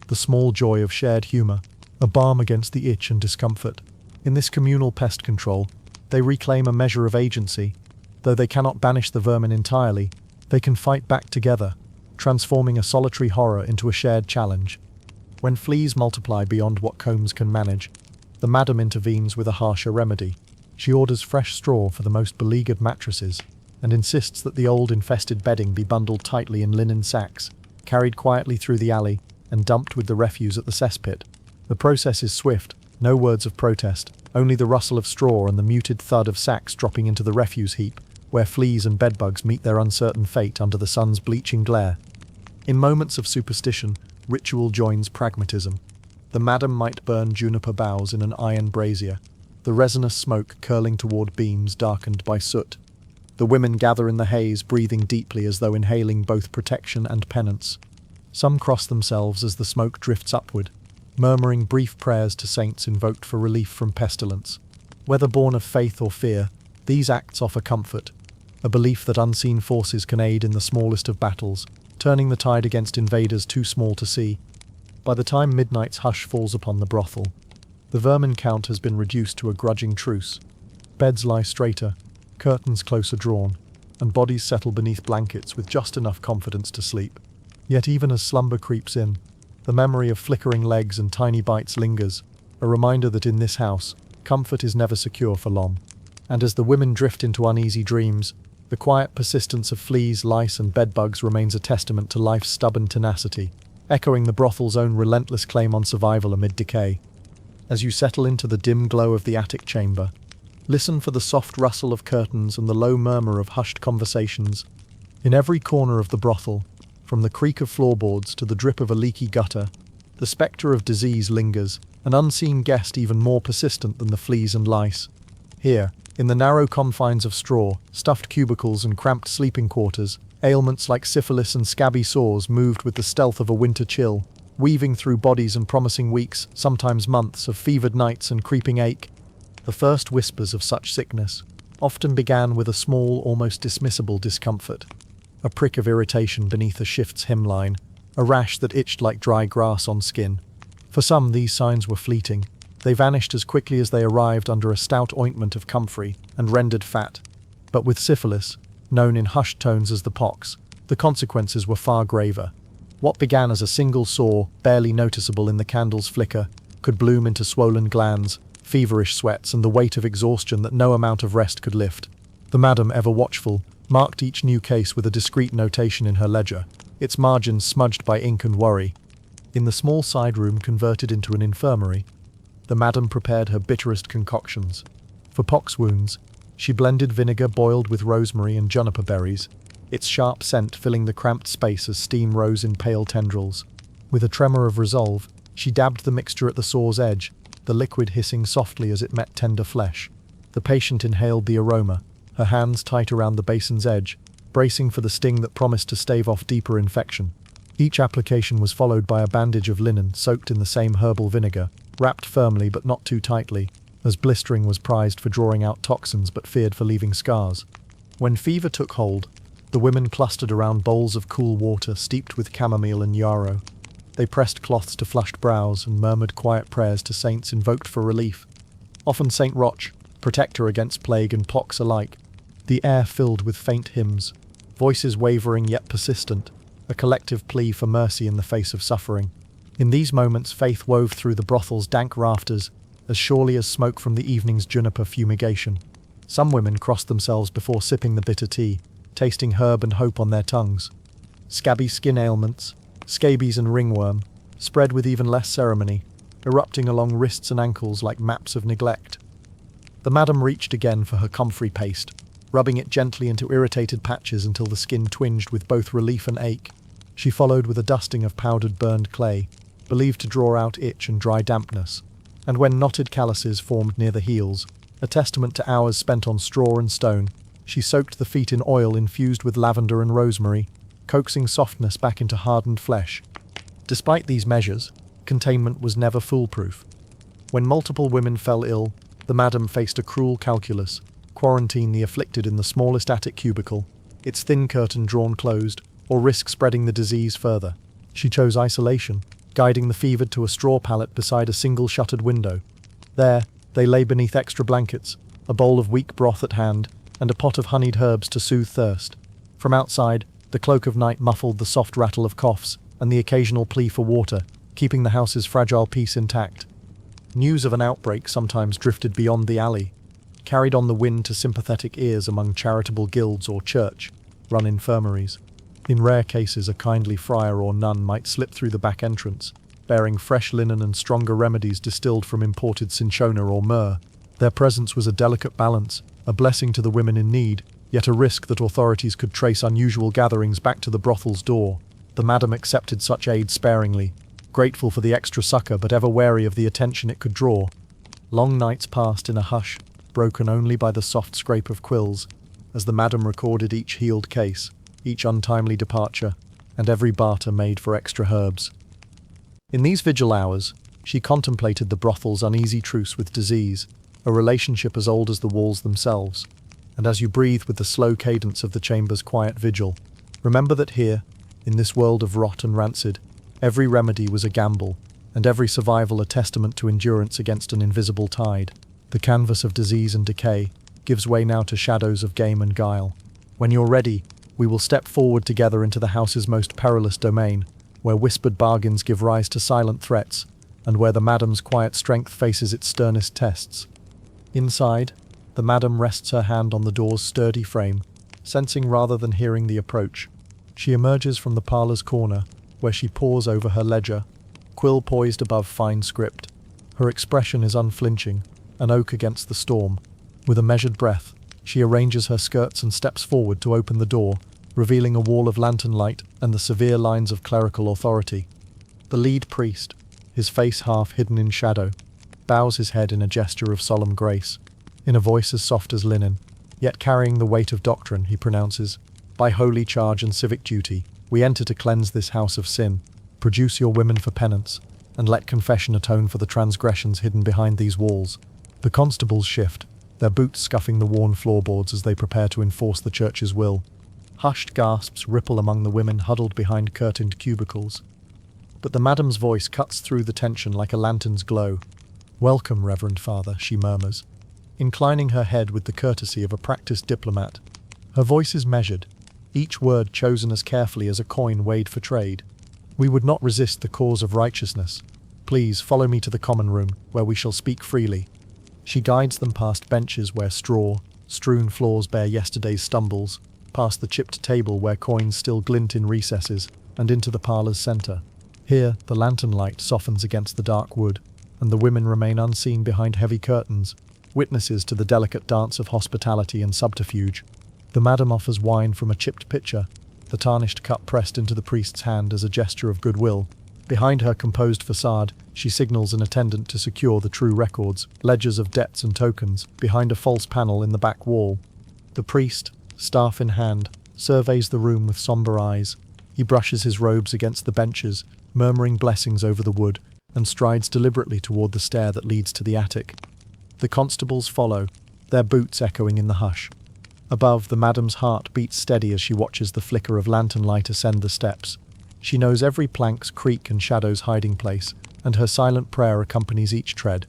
the small joy of shared humor, a balm against the itch and discomfort. In this communal pest control, they reclaim a measure of agency. Though they cannot banish the vermin entirely, they can fight back together, transforming a solitary horror into a shared challenge. When fleas multiply beyond what combs can manage, the madam intervenes with a harsher remedy. She orders fresh straw for the most beleaguered mattresses, and insists that the old infested bedding be bundled tightly in linen sacks, carried quietly through the alley, and dumped with the refuse at the cesspit. The process is swift, no words of protest, only the rustle of straw and the muted thud of sacks dropping into the refuse heap, where fleas and bedbugs meet their uncertain fate under the sun's bleaching glare. In moments of superstition, ritual joins pragmatism. The madam might burn juniper boughs in an iron brazier, the resinous smoke curling toward beams darkened by soot. The women gather in the haze, breathing deeply as though inhaling both protection and penance. Some cross themselves as the smoke drifts upward, murmuring brief prayers to saints invoked for relief from pestilence. Whether born of faith or fear, these acts offer comfort, a belief that unseen forces can aid in the smallest of battles, turning the tide against invaders too small to see. By the time midnight's hush falls upon the brothel, the vermin count has been reduced to a grudging truce. Beds lie straighter, curtains closer drawn, and bodies settle beneath blankets with just enough confidence to sleep. Yet even as slumber creeps in, the memory of flickering legs and tiny bites lingers, a reminder that in this house, comfort is never secure for long. And as the women drift into uneasy dreams, the quiet persistence of fleas, lice, and bedbugs remains a testament to life's stubborn tenacity, echoing the brothel's own relentless claim on survival amid decay. As you settle into the dim glow of the attic chamber, listen for the soft rustle of curtains and the low murmur of hushed conversations. In every corner of the brothel, from the creak of floorboards to the drip of a leaky gutter, the spectre of disease lingers, an unseen guest even more persistent than the fleas and lice. Here, in the narrow confines of straw, stuffed cubicles and cramped sleeping quarters, ailments like syphilis and scabby sores moved with the stealth of a winter chill, weaving through bodies and promising weeks, sometimes months, of fevered nights and creeping ache. The first whispers of such sickness often began with a small, almost dismissible discomfort, a prick of irritation beneath a shift's hemline, a rash that itched like dry grass on skin. For some, these signs were fleeting. They vanished as quickly as they arrived under a stout ointment of comfrey and rendered fat. But with syphilis, known in hushed tones as the pox, the consequences were far graver. What began as a single sore, barely noticeable in the candle's flicker, could bloom into swollen glands, feverish sweats, and the weight of exhaustion that no amount of rest could lift. The madam, ever watchful, marked each new case with a discreet notation in her ledger, its margins smudged by ink and worry. In the small side room converted into an infirmary, the madam prepared her bitterest concoctions. For pox wounds, she blended vinegar boiled with rosemary and juniper berries, its sharp scent filling the cramped space as steam rose in pale tendrils. With a tremor of resolve, she dabbed the mixture at the sore's edge, the liquid hissing softly as it met tender flesh. The patient inhaled the aroma, her hands tight around the basin's edge, bracing for the sting that promised to stave off deeper infection. Each application was followed by a bandage of linen soaked in the same herbal vinegar, wrapped firmly but not too tightly, as blistering was prized for drawing out toxins but feared for leaving scars. When fever took hold, the women clustered around bowls of cool water steeped with chamomile and yarrow. They pressed cloths to flushed brows and murmured quiet prayers to saints invoked for relief. Often Saint Roch, protector against plague and pox alike. The air filled with faint hymns, voices wavering yet persistent, a collective plea for mercy in the face of suffering. In these moments faith wove through the brothel's dank rafters, as surely as smoke from the evening's juniper fumigation. Some women crossed themselves before sipping the bitter tea, tasting herb and hope on their tongues. Scabby skin ailments, scabies and ringworm, spread with even less ceremony, erupting along wrists and ankles like maps of neglect. The madam reached again for her comfrey paste, rubbing it gently into irritated patches until the skin twinged with both relief and ache. She followed with a dusting of powdered burned clay, believed to draw out itch and dry dampness, and when knotted calluses formed near the heels, a testament to hours spent on straw and stone, she soaked the feet in oil infused with lavender and rosemary, coaxing softness back into hardened flesh. Despite these measures, containment was never foolproof. When multiple women fell ill, the madam faced a cruel calculus: quarantine the afflicted in the smallest attic cubicle, its thin curtain drawn closed, or risk spreading the disease further. She chose isolation, guiding the fevered to a straw pallet beside a single shuttered window. There, they lay beneath extra blankets, a bowl of weak broth at hand, and a pot of honeyed herbs to soothe thirst. From outside, the cloak of night muffled the soft rattle of coughs and the occasional plea for water, keeping the house's fragile peace intact. News of an outbreak sometimes drifted beyond the alley, carried on the wind to sympathetic ears among charitable guilds or church-run infirmaries. In rare cases, a kindly friar or nun might slip through the back entrance, bearing fresh linen and stronger remedies distilled from imported cinchona or myrrh. Their presence was a delicate balance, a blessing to the women in need, yet a risk that authorities could trace unusual gatherings back to the brothel's door. The madam accepted such aid sparingly, grateful for the extra succor but ever wary of the attention it could draw. Long nights passed in a hush, broken only by the soft scrape of quills, as the madam recorded each healed case, each untimely departure, and every barter made for extra herbs. In these vigil hours, she contemplated the brothel's uneasy truce with disease, a relationship as old as the walls themselves. And as you breathe with the slow cadence of the chamber's quiet vigil, remember that here, in this world of rot and rancid, every remedy was a gamble, and every survival a testament to endurance against an invisible tide. The canvas of disease and decay gives way now to shadows of game and guile. When you're ready, we will step forward together into the house's most perilous domain, where whispered bargains give rise to silent threats, and where the madam's quiet strength faces its sternest tests. Inside, the madam rests her hand on the door's sturdy frame, sensing rather than hearing the approach. She emerges from the parlor's corner, where she pores over her ledger, quill poised above fine script. Her expression is unflinching, an oak against the storm. With a measured breath, she arranges her skirts and steps forward to open the door, revealing a wall of lantern light and the severe lines of clerical authority. The lead priest, his face half hidden in shadow, bows his head in a gesture of solemn grace. In a voice as soft as linen, yet carrying the weight of doctrine, he pronounces, "By holy charge and civic duty, we enter to cleanse this house of sin. Produce your women for penance, and let confession atone for the transgressions hidden behind these walls." The constables shift, their boots scuffing the worn floorboards as they prepare to enforce the church's will. Hushed gasps ripple among the women huddled behind curtained cubicles. But the madam's voice cuts through the tension like a lantern's glow. "Welcome, Reverend Father," she murmurs, inclining her head with the courtesy of a practiced diplomat. Her voice is measured, each word chosen as carefully as a coin weighed for trade. "We would not resist the cause of righteousness. Please follow me to the common room, where we shall speak freely." She guides them past benches where straw-strewn floors bear yesterday's stumbles, past the chipped table where coins still glint in recesses, and into the parlor's center. Here, the lantern light softens against the dark wood, and the women remain unseen behind heavy curtains, witnesses to the delicate dance of hospitality and subterfuge. The madam offers wine from a chipped pitcher, the tarnished cup pressed into the priest's hand as a gesture of goodwill. Behind her composed facade, she signals an attendant to secure the true records, ledgers of debts and tokens, behind a false panel in the back wall. The priest, staff in hand, surveys the room with somber eyes. He brushes his robes against the benches, murmuring blessings over the wood, and strides deliberately toward the stair that leads to the attic. The constables follow, their boots echoing in the hush. Above, the madam's heart beats steady as she watches the flicker of lantern light ascend the steps. She knows every plank's creak and shadow's hiding place, and her silent prayer accompanies each tread.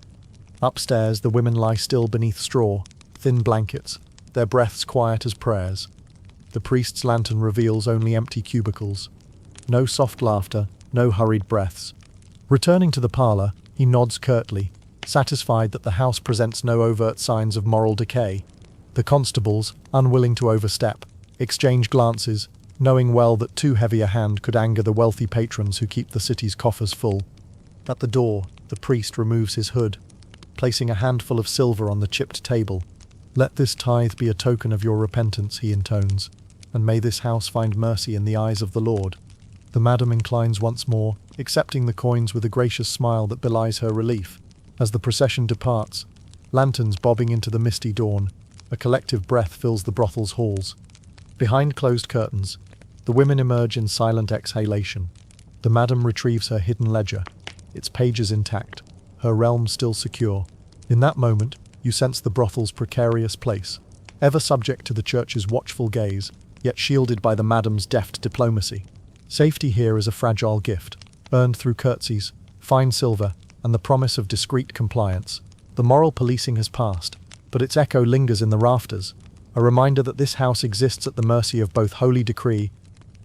Upstairs, the women lie still beneath straw, thin blankets, their breaths quiet as prayers. The priest's lantern reveals only empty cubicles. No soft laughter, no hurried breaths. Returning to the parlor, he nods curtly, satisfied that the house presents no overt signs of moral decay. The constables, unwilling to overstep, exchange glances, knowing well that too heavy a hand could anger the wealthy patrons who keep the city's coffers full. At the door, the priest removes his hood, placing a handful of silver on the chipped table. "Let this tithe be a token of your repentance," he intones, "and may this house find mercy in the eyes of the Lord." The madam inclines once more, accepting the coins with a gracious smile that belies her relief. As the procession departs, lanterns bobbing into the misty dawn, a collective breath fills the brothel's halls. Behind closed curtains, the women emerge in silent exhalation. The madam retrieves her hidden ledger, its pages intact, her realm still secure. In that moment, you sense the brothel's precarious place, ever subject to the church's watchful gaze, yet shielded by the madam's deft diplomacy. Safety here is a fragile gift, earned through curtsies, fine silver, and the promise of discreet compliance. The moral policing has passed, but its echo lingers in the rafters, a reminder that this house exists at the mercy of both holy decree.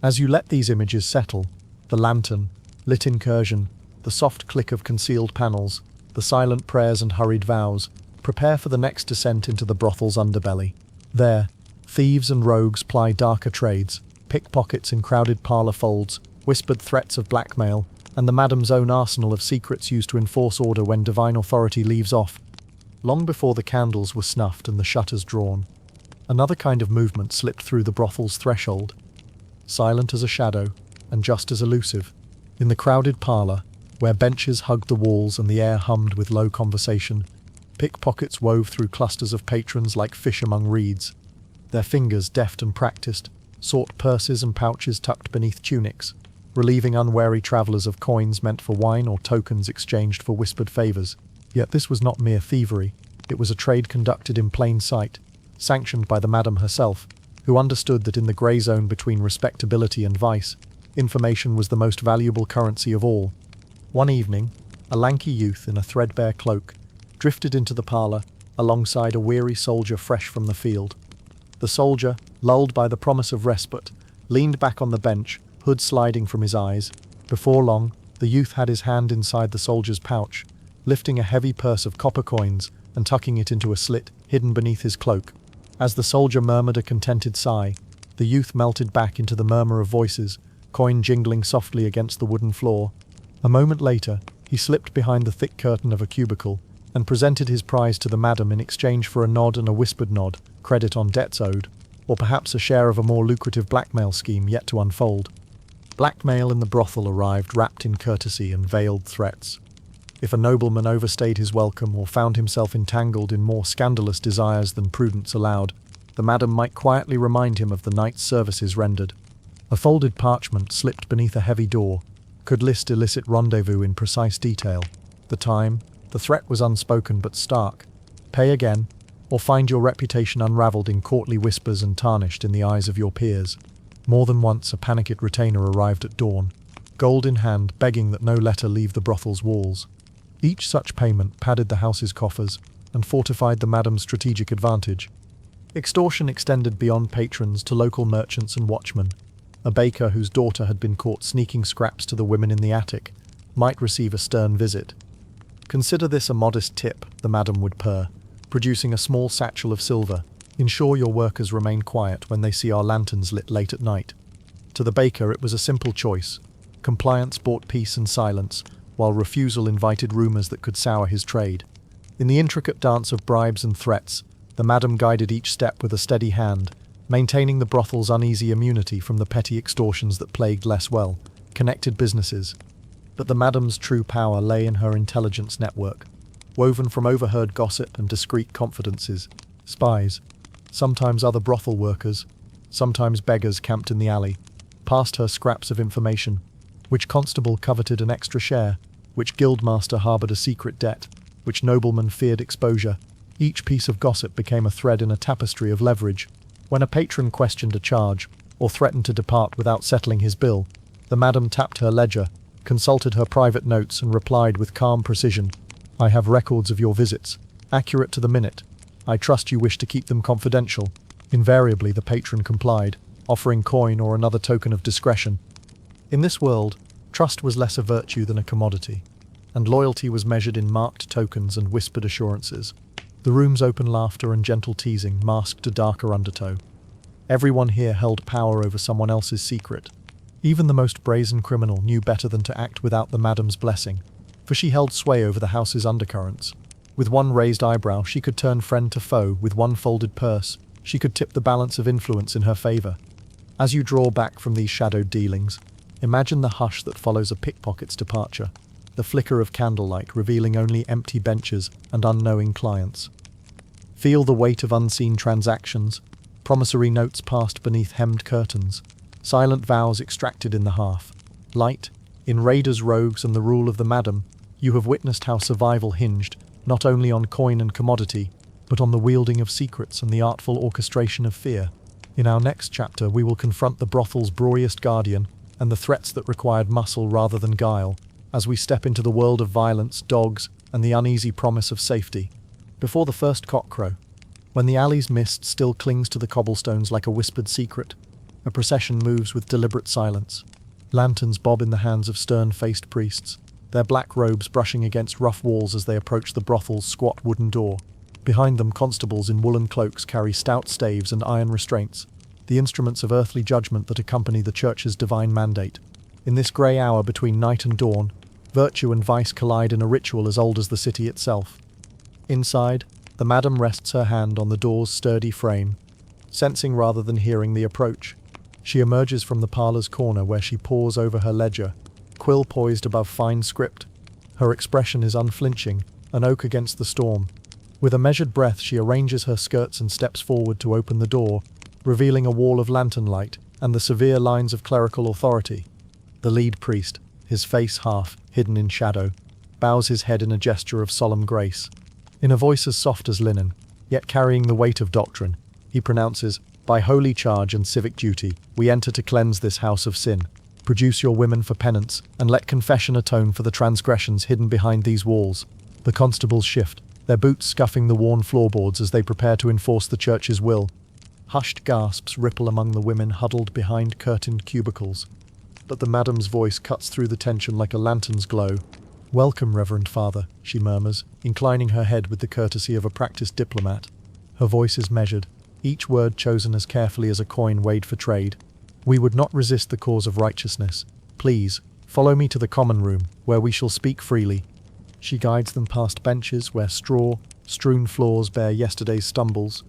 As you let these images settle, the lantern, lit incursion, the soft click of concealed panels, the silent prayers and hurried vows, prepare for the next descent into the brothel's underbelly. There, thieves and rogues ply darker trades, pickpockets in crowded parlor folds, whispered threats of blackmail, and the madam's own arsenal of secrets used to enforce order when divine authority leaves off. Long before the candles were snuffed and the shutters drawn, another kind of movement slipped through the brothel's threshold. Silent as a shadow, and just as elusive. In the crowded parlor, where benches hugged the walls and the air hummed with low conversation, pickpockets wove through clusters of patrons like fish among reeds. Their fingers, deft and practiced, sought purses and pouches tucked beneath tunics, relieving unwary travelers of coins meant for wine or tokens exchanged for whispered favors. Yet this was not mere thievery, it was a trade conducted in plain sight, sanctioned by the madam herself, who understood that in the grey zone between respectability and vice, information was the most valuable currency of all. One evening, a lanky youth in a threadbare cloak drifted into the parlor alongside a weary soldier fresh from the field. The soldier, lulled by the promise of respite, leaned back on the bench, hood sliding from his eyes. Before long, the youth had his hand inside the soldier's pouch, lifting a heavy purse of copper coins and tucking it into a slit hidden beneath his cloak. As the soldier murmured a contented sigh, the youth melted back into the murmur of voices, coin jingling softly against the wooden floor. A moment later, he slipped behind the thick curtain of a cubicle and presented his prize to the madam in exchange for a nod and a whispered nod, credit on debts owed, or perhaps a share of a more lucrative blackmail scheme yet to unfold. Blackmail in the brothel arrived wrapped in courtesy and veiled threats. If a nobleman overstayed his welcome or found himself entangled in more scandalous desires than prudence allowed, the madam might quietly remind him of the night's services rendered. A folded parchment slipped beneath a heavy door could list illicit rendezvous in precise detail. The time, the threat was unspoken but stark. Pay again, or find your reputation unraveled in courtly whispers and tarnished in the eyes of your peers. More than once a panicked retainer arrived at dawn, gold in hand, begging that no letter leave the brothel's walls. Each such payment padded the house's coffers and fortified the madam's strategic advantage. Extortion extended beyond patrons to local merchants and watchmen. A baker whose daughter had been caught sneaking scraps to the women in the attic might receive a stern visit. "Consider this a modest tip," the madam would purr, producing a small satchel of silver. "Ensure your workers remain quiet when they see our lanterns lit late at night." To the baker it was a simple choice. Compliance bought peace and silence, while refusal invited rumors that could sour his trade. In the intricate dance of bribes and threats, the madam guided each step with a steady hand, maintaining the brothel's uneasy immunity from the petty extortions that plagued less well-connected businesses. But the madam's true power lay in her intelligence network, woven from overheard gossip and discreet confidences. Spies, sometimes other brothel workers, sometimes beggars camped in the alley, passed her scraps of information. Which constable coveted an extra share, which guildmaster harbored a secret debt, which nobleman feared exposure. Each piece of gossip became a thread in a tapestry of leverage. When a patron questioned a charge, or threatened to depart without settling his bill, the madam tapped her ledger, consulted her private notes and replied with calm precision, "I have records of your visits, accurate to the minute. I trust you wish to keep them confidential." Invariably the patron complied, offering coin or another token of discretion. In this world, trust was less a virtue than a commodity, and loyalty was measured in marked tokens and whispered assurances. The room's open laughter and gentle teasing masked a darker undertow. Everyone here held power over someone else's secret. Even the most brazen criminal knew better than to act without the madam's blessing, for she held sway over the house's undercurrents. With one raised eyebrow, she could turn friend to foe. With one folded purse, she could tip the balance of influence in her favor. As you draw back from these shadowed dealings, imagine the hush that follows a pickpocket's departure, the flicker of candlelight revealing only empty benches and unknowing clients. Feel the weight of unseen transactions, promissory notes passed beneath hemmed curtains, silent vows extracted in the hearth. Light, in raiders' rogues and the rule of the madam, you have witnessed how survival hinged, not only on coin and commodity, but on the wielding of secrets and the artful orchestration of fear. In our next chapter we will confront the brothel's brawliest guardian and the threats that required muscle rather than guile, as we step into the world of violence, dogs, and the uneasy promise of safety. Before the first cockcrow, when the alley's mist still clings to the cobblestones like a whispered secret, a procession moves with deliberate silence. Lanterns bob in the hands of stern-faced priests, their black robes brushing against rough walls as they approach the brothel's squat wooden door. Behind them, constables in woolen cloaks carry stout staves and iron restraints, the instruments of earthly judgment that accompany the Church's divine mandate. In this grey hour between night and dawn, virtue and vice collide in a ritual as old as the city itself. Inside, the madam rests her hand on the door's sturdy frame, sensing rather than hearing the approach. She emerges from the parlor's corner where she pores over her ledger, quill poised above fine script. Her expression is unflinching, an oak against the storm. With a measured breath, she arranges her skirts and steps forward to open the door, revealing a wall of lantern light and the severe lines of clerical authority. The lead priest, his face half hidden in shadow, bows his head in a gesture of solemn grace. In a voice as soft as linen, yet carrying the weight of doctrine, he pronounces, "By holy charge and civic duty, we enter to cleanse this house of sin. Produce your women for penance, and let confession atone for the transgressions hidden behind these walls." The constables shift, their boots scuffing the worn floorboards as they prepare to enforce the Church's will. Hushed gasps ripple among the women huddled behind curtained cubicles. But the madam's voice cuts through the tension like a lantern's glow. "Welcome, Reverend Father," she murmurs, inclining her head with the courtesy of a practiced diplomat. Her voice is measured, each word chosen as carefully as a coin weighed for trade. "We would not resist the cause of righteousness. Please, follow me to the common room, where we shall speak freely." She guides them past benches where straw-strewn floors bear yesterday's stumbles,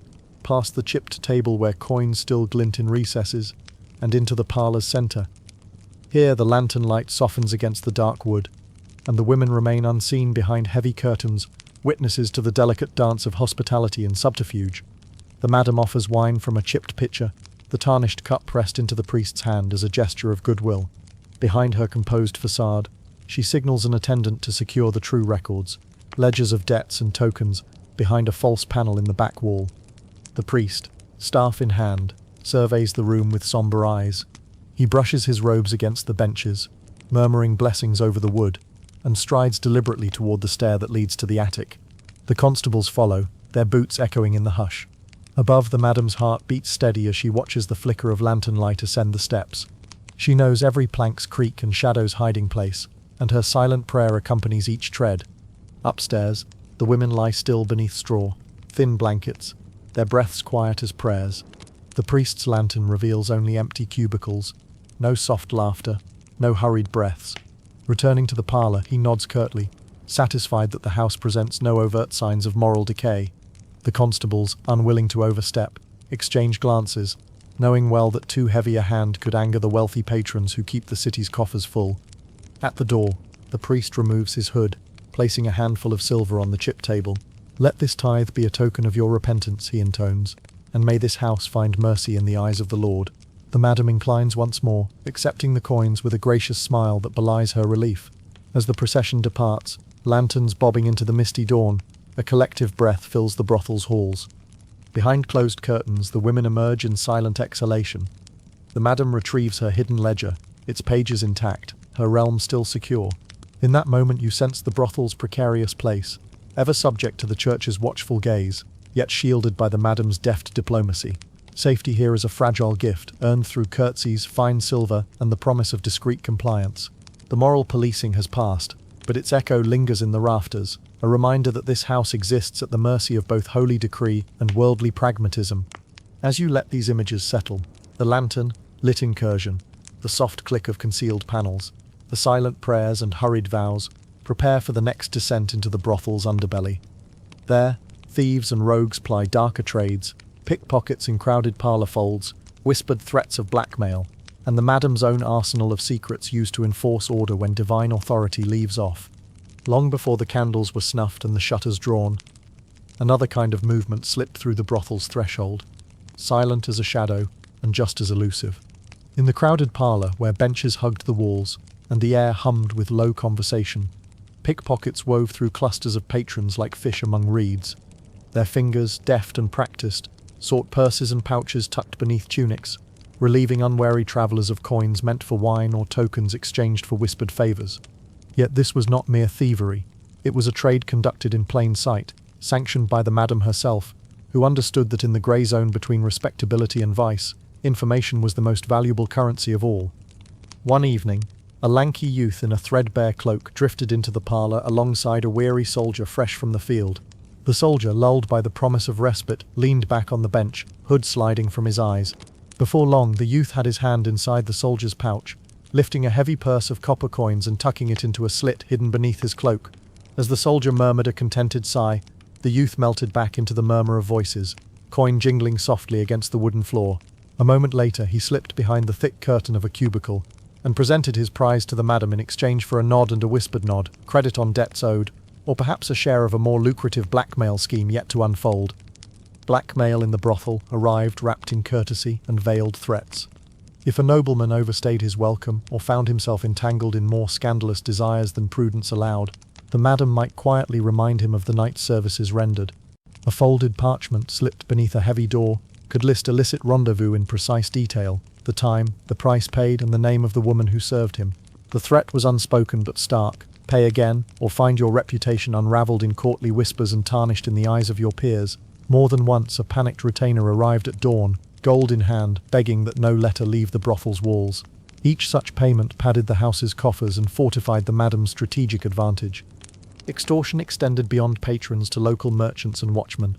past the chipped table where coins still glint in recesses, and into the parlor's center. Here the lantern light softens against the dark wood, and the women remain unseen behind heavy curtains, witnesses to the delicate dance of hospitality and subterfuge. The madam offers wine from a chipped pitcher, the tarnished cup pressed into the priest's hand as a gesture of goodwill. Behind her composed facade, she signals an attendant to secure the true records, ledgers of debts and tokens, behind a false panel in the back wall. The priest, staff in hand, surveys the room with somber eyes. He brushes his robes against the benches, murmuring blessings over the wood, and strides deliberately toward the stair that leads to the attic. The constables follow, their boots echoing in the hush. Above, the madam's heart beats steady as she watches the flicker of lantern light ascend the steps. She knows every plank's creak and shadow's hiding place, and her silent prayer accompanies each tread. Upstairs, the women lie still beneath straw, thin blankets, their breaths quiet as prayers. The priest's lantern reveals only empty cubicles, no soft laughter, no hurried breaths. Returning to the parlor, he nods curtly, satisfied that the house presents no overt signs of moral decay. The constables, unwilling to overstep, exchange glances, knowing well that too heavy a hand could anger the wealthy patrons who keep the city's coffers full. At the door, the priest removes his hood, placing a handful of silver on the chip table. "Let this tithe be a token of your repentance," he intones, "and may this house find mercy in the eyes of the Lord." The madam inclines once more, accepting the coins with a gracious smile that belies her relief. As the procession departs, lanterns bobbing into the misty dawn, a collective breath fills the brothel's halls. Behind closed curtains, the women emerge in silent exhalation. The madam retrieves her hidden ledger, its pages intact, her realm still secure. In that moment you sense the brothel's precarious place, ever subject to the church's watchful gaze, yet shielded by the madam's deft diplomacy. Safety here is a fragile gift, earned through curtsies, fine silver, and the promise of discreet compliance. The moral policing has passed, but its echo lingers in the rafters, a reminder that this house exists at the mercy of both holy decree and worldly pragmatism. As you let these images settle, the lantern, lit incursion, the soft click of concealed panels, the silent prayers and hurried vows, prepare for the next descent into the brothel's underbelly. There, thieves and rogues ply darker trades, pickpockets in crowded parlor folds, whispered threats of blackmail, and the madam's own arsenal of secrets used to enforce order when divine authority leaves off. Long before the candles were snuffed and the shutters drawn, another kind of movement slipped through the brothel's threshold, silent as a shadow and just as elusive. In the crowded parlor, where benches hugged the walls and the air hummed with low conversation, pickpockets wove through clusters of patrons like fish among reeds. Their fingers, deft and practiced, sought purses and pouches tucked beneath tunics, relieving unwary travelers of coins meant for wine or tokens exchanged for whispered favors. Yet this was not mere thievery. It was a trade conducted in plain sight, sanctioned by the madam herself, who understood that in the grey zone between respectability and vice, information was the most valuable currency of all. One evening, a lanky youth in a threadbare cloak drifted into the parlor alongside a weary soldier fresh from the field. The soldier, lulled by the promise of respite, leaned back on the bench, hood sliding from his eyes. Before long, the youth had his hand inside the soldier's pouch, lifting a heavy purse of copper coins and tucking it into a slit hidden beneath his cloak. As the soldier murmured a contented sigh, the youth melted back into the murmur of voices, coin jingling softly against the wooden floor. A moment later, he slipped behind the thick curtain of a cubicle and presented his prize to the madam in exchange for a nod and a whispered nod, credit on debts owed, or perhaps a share of a more lucrative blackmail scheme yet to unfold. Blackmail in the brothel arrived wrapped in courtesy and veiled threats. If a nobleman overstayed his welcome or found himself entangled in more scandalous desires than prudence allowed, the madam might quietly remind him of the night's services rendered. A folded parchment slipped beneath a heavy door could list illicit rendezvous in precise detail, the time, the price paid, and the name of the woman who served him. The threat was unspoken but stark: pay again, or find your reputation unraveled in courtly whispers and tarnished in the eyes of your peers. More than once a panicked retainer arrived at dawn, gold in hand, begging that no letter leave the brothel's walls. Each such payment padded the house's coffers and fortified the madam's strategic advantage. Extortion extended beyond patrons to local merchants and watchmen.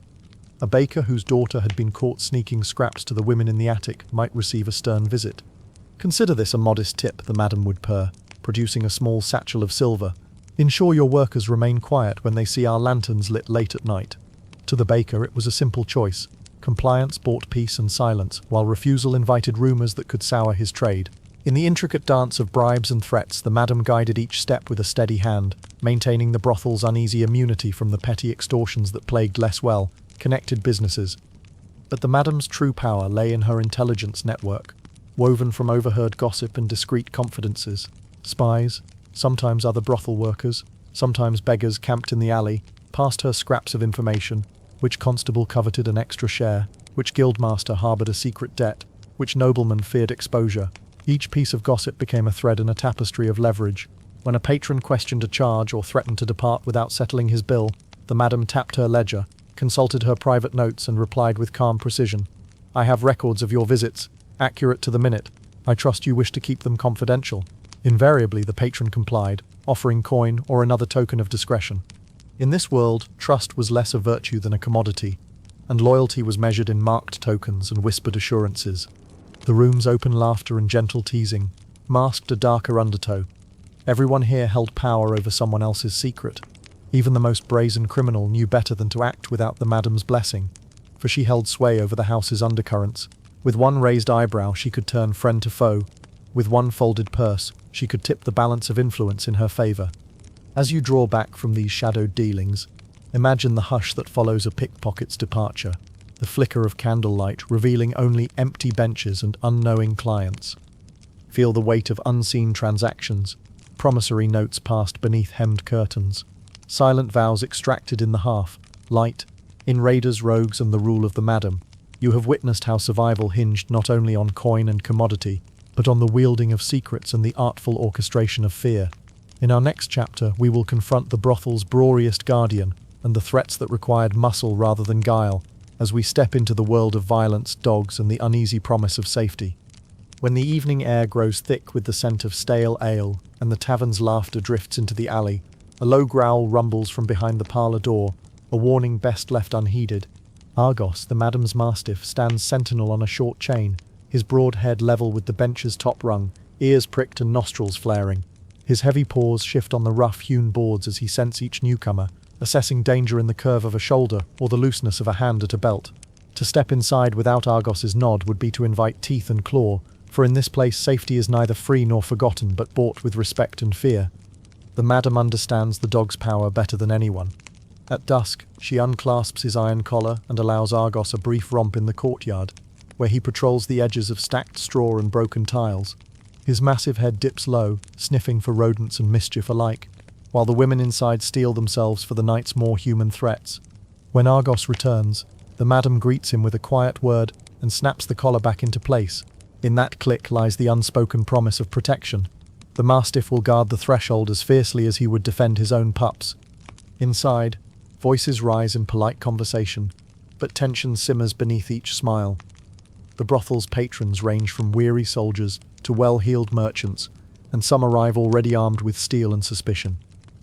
A baker whose daughter had been caught sneaking scraps to the women in the attic might receive a stern visit. "Consider this a modest tip," the madam would purr, producing a small satchel of silver. "Ensure your workers remain quiet when they see our lanterns lit late at night." To the baker it was a simple choice. Compliance bought peace and silence, while refusal invited rumors that could sour his trade. In the intricate dance of bribes and threats, the madam guided each step with a steady hand, maintaining the brothel's uneasy immunity from the petty extortions that plagued less well-connected businesses. But the madam's true power lay in her intelligence network, woven from overheard gossip and discreet confidences. Spies, sometimes other brothel workers, sometimes beggars camped in the alley, passed her scraps of information: which constable coveted an extra share, which guildmaster harbored a secret debt, which nobleman feared exposure. Each piece of gossip became a thread in a tapestry of leverage. When a patron questioned a charge or threatened to depart without settling his bill, the madam tapped her ledger, consulted her private notes, and replied with calm precision: "I have records of your visits, accurate to the minute. I trust you wish to keep them confidential." Invariably the patron complied, offering coin or another token of discretion. In this world, trust was less a virtue than a commodity, and loyalty was measured in marked tokens and whispered assurances. The room's open laughter and gentle teasing masked a darker undertow. Everyone here held power over someone else's secret. Even the most brazen criminal knew better than to act without the madam's blessing, for she held sway over the house's undercurrents. With one raised eyebrow she could turn friend to foe. With one folded purse she could tip the balance of influence in her favor. As you draw back from these shadowed dealings, imagine the hush that follows a pickpocket's departure, the flicker of candlelight revealing only empty benches and unknowing clients. Feel the weight of unseen transactions, promissory notes passed beneath hemmed curtains, silent vows extracted in the half light, in raiders, rogues, and the rule of the madam. You have witnessed how survival hinged not only on coin and commodity, but on the wielding of secrets and the artful orchestration of fear. In our next chapter, we will confront the brothel's brawliest guardian and the threats that required muscle rather than guile, as we step into the world of violence, dogs, and the uneasy promise of safety. When the evening air grows thick with the scent of stale ale and the tavern's laughter drifts into the alley, a low growl rumbles from behind the parlor door, a warning best left unheeded. Argos, the madam's mastiff, stands sentinel on a short chain, his broad head level with the bench's top rung, ears pricked and nostrils flaring. His heavy paws shift on the rough-hewn boards as he scents each newcomer, assessing danger in the curve of a shoulder or the looseness of a hand at a belt. To step inside without Argos's nod would be to invite teeth and claw, for in this place safety is neither free nor forgotten but bought with respect and fear. The madam understands the dog's power better than anyone. At dusk, she unclasps his iron collar and allows Argos a brief romp in the courtyard, where he patrols the edges of stacked straw and broken tiles. His massive head dips low, sniffing for rodents and mischief alike, while the women inside steel themselves for the night's more human threats. When Argos returns, the madam greets him with a quiet word and snaps the collar back into place. In that click lies the unspoken promise of protection. The mastiff will guard the threshold as fiercely as he would defend his own pups. Inside, voices rise in polite conversation, but tension simmers beneath each smile. The brothel's patrons range from weary soldiers to well-heeled merchants, and some arrive already armed with steel and suspicion.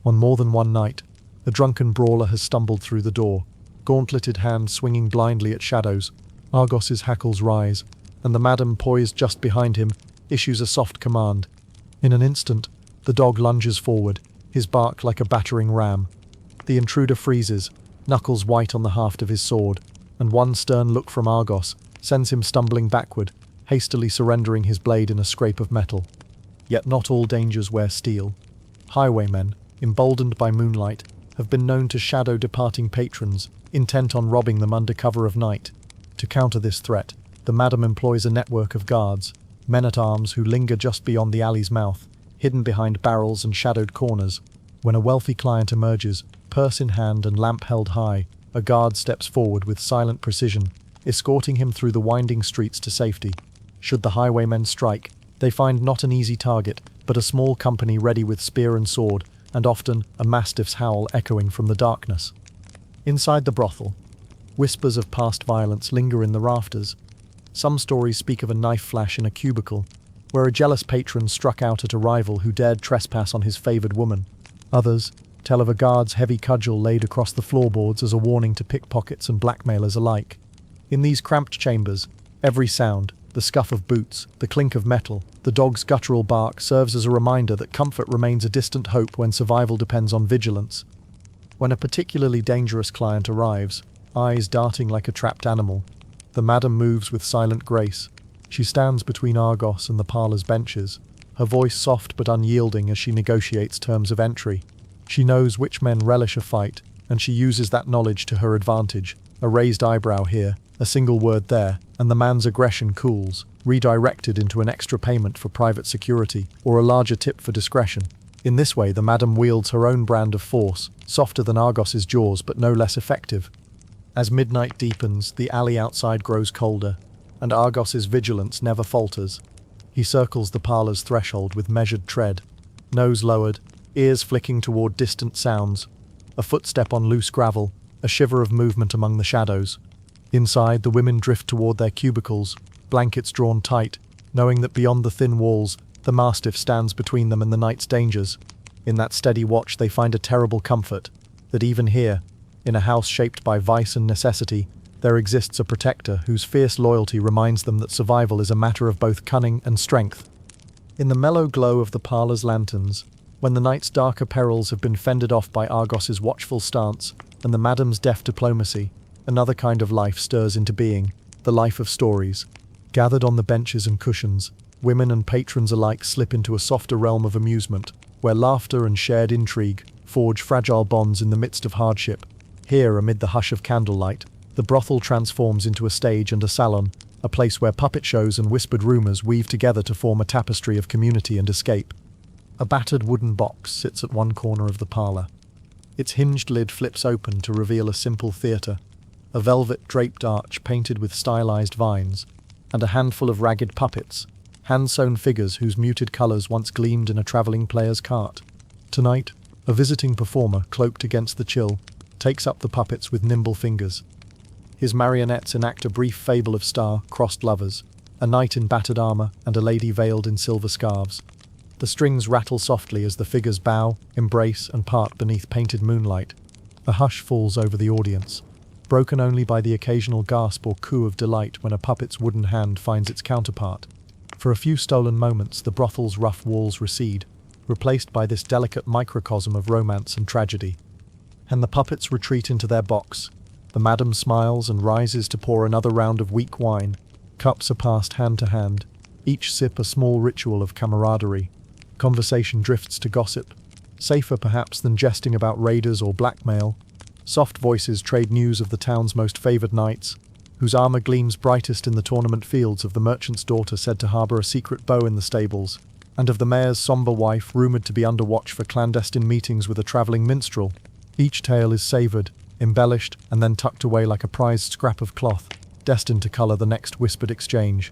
On more than one night, a drunken brawler has stumbled through the door, gauntleted hand swinging blindly at shadows. Argos's hackles rise, and the madam, poised just behind him, issues a soft command. In an instant, the dog lunges forward, his bark like a battering ram. The intruder freezes, knuckles white on the haft of his sword, and one stern look from Argos sends him stumbling backward, hastily surrendering his blade in a scrape of metal. Yet not all dangers wear steel. Highwaymen, emboldened by moonlight, have been known to shadow departing patrons, intent on robbing them under cover of night. To counter this threat, the madam employs a network of guards, men-at-arms who linger just beyond the alley's mouth, hidden behind barrels and shadowed corners. When a wealthy client emerges, purse in hand and lamp held high, a guard steps forward with silent precision, escorting him through the winding streets to safety. Should the highwaymen strike, they find not an easy target, but a small company ready with spear and sword, and often a mastiff's howl echoing from the darkness. Inside the brothel, whispers of past violence linger in the rafters. Some stories speak of a knife flash in a cubicle, where a jealous patron struck out at a rival who dared trespass on his favoured woman. Others tell of a guard's heavy cudgel laid across the floorboards as a warning to pickpockets and blackmailers alike. In these cramped chambers, every sound, the scuff of boots, the clink of metal, the dog's guttural bark serves as a reminder that comfort remains a distant hope when survival depends on vigilance. When a particularly dangerous client arrives, eyes darting like a trapped animal, the madam moves with silent grace. She stands between Argos and the parlor's benches, her voice soft but unyielding as she negotiates terms of entry. She knows which men relish a fight, and she uses that knowledge to her advantage. A raised eyebrow here, a single word there, and the man's aggression cools, redirected into an extra payment for private security or a larger tip for discretion. In this way, the madam wields her own brand of force, softer than Argos's jaws but no less effective. As midnight deepens, the alley outside grows colder, and Argos's vigilance never falters. He circles the parlor's threshold with measured tread, nose lowered, ears flicking toward distant sounds, a footstep on loose gravel, a shiver of movement among the shadows. Inside, the women drift toward their cubicles, blankets drawn tight, knowing that beyond the thin walls, the mastiff stands between them and the night's dangers. In that steady watch they find a terrible comfort, that even here, in a house shaped by vice and necessity, there exists a protector whose fierce loyalty reminds them that survival is a matter of both cunning and strength. In the mellow glow of the parlor's lanterns, When the night's darker perils have been fended off by Argos's watchful stance and the madam's deft diplomacy, another kind of life stirs into being, the life of stories. Gathered on the benches and cushions, women and patrons alike slip into a softer realm of amusement, where laughter and shared intrigue forge fragile bonds in the midst of hardship. Here, amid the hush of candlelight, the brothel transforms into a stage and a salon, a place where puppet shows and whispered rumors weave together to form a tapestry of community and escape. A battered wooden box sits at one corner of the parlor. Its hinged lid flips open to reveal a simple theater, a velvet draped arch painted with stylized vines, and a handful of ragged puppets, hand-sewn figures whose muted colors once gleamed in a traveling player's cart. Tonight, a visiting performer, cloaked against the chill, takes up the puppets with nimble fingers. His marionettes enact a brief fable of star-crossed lovers, a knight in battered armor and a lady veiled in silver scarves. The strings rattle softly as the figures bow, embrace, and part beneath painted moonlight. A hush falls over the audience, broken only by the occasional gasp or coo of delight when a puppet's wooden hand finds its counterpart. For a few stolen moments, the brothel's rough walls recede, replaced by this delicate microcosm of romance and tragedy. And the puppets retreat into their box. The madam smiles and rises to pour another round of weak wine. Cups are passed hand to hand, each sip a small ritual of camaraderie. Conversation drifts to gossip, safer perhaps than jesting about raiders or blackmail. Soft voices trade news of the town's most favored knights, whose armor gleams brightest in the tournament fields, of the merchant's daughter said to harbor a secret bow in the stables, and of the mayor's somber wife rumored to be under watch for clandestine meetings with a traveling minstrel. Each tale is savored, embellished, and then tucked away like a prized scrap of cloth, destined to color the next whispered exchange.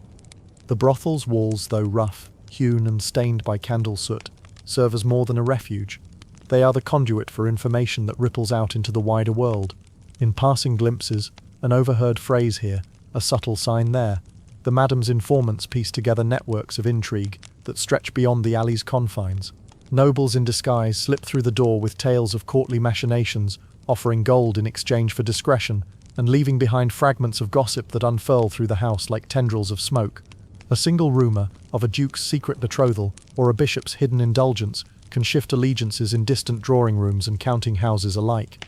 The brothel's walls, though rough, hewn and stained by candle soot, serve as more than a refuge. They are the conduit for information that ripples out into the wider world. In passing glimpses, an overheard phrase here, a subtle sign there, the madam's informants piece together networks of intrigue that stretch beyond the alley's confines. Nobles in disguise slip through the door with tales of courtly machinations, offering gold in exchange for discretion, and leaving behind fragments of gossip that unfurl through the house like tendrils of smoke. A single rumor of a duke's secret betrothal or a bishop's hidden indulgence can shift allegiances in distant drawing rooms and counting houses alike.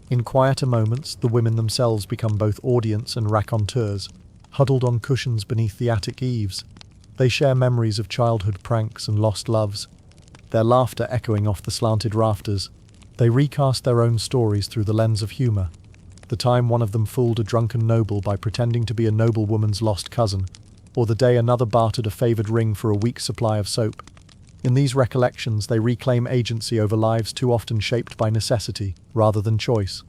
In quieter moments, the women themselves become both audience and raconteurs, huddled on cushions beneath the attic eaves. They share memories of childhood pranks and lost loves, their laughter echoing off the slanted rafters. They recast their own stories through the lens of humor. The time one of them fooled a drunken noble by pretending to be a noblewoman's lost cousin, or the day another bartered a favored ring for a week's supply of soap. In these recollections, they reclaim agency over lives too often shaped by necessity rather than choice.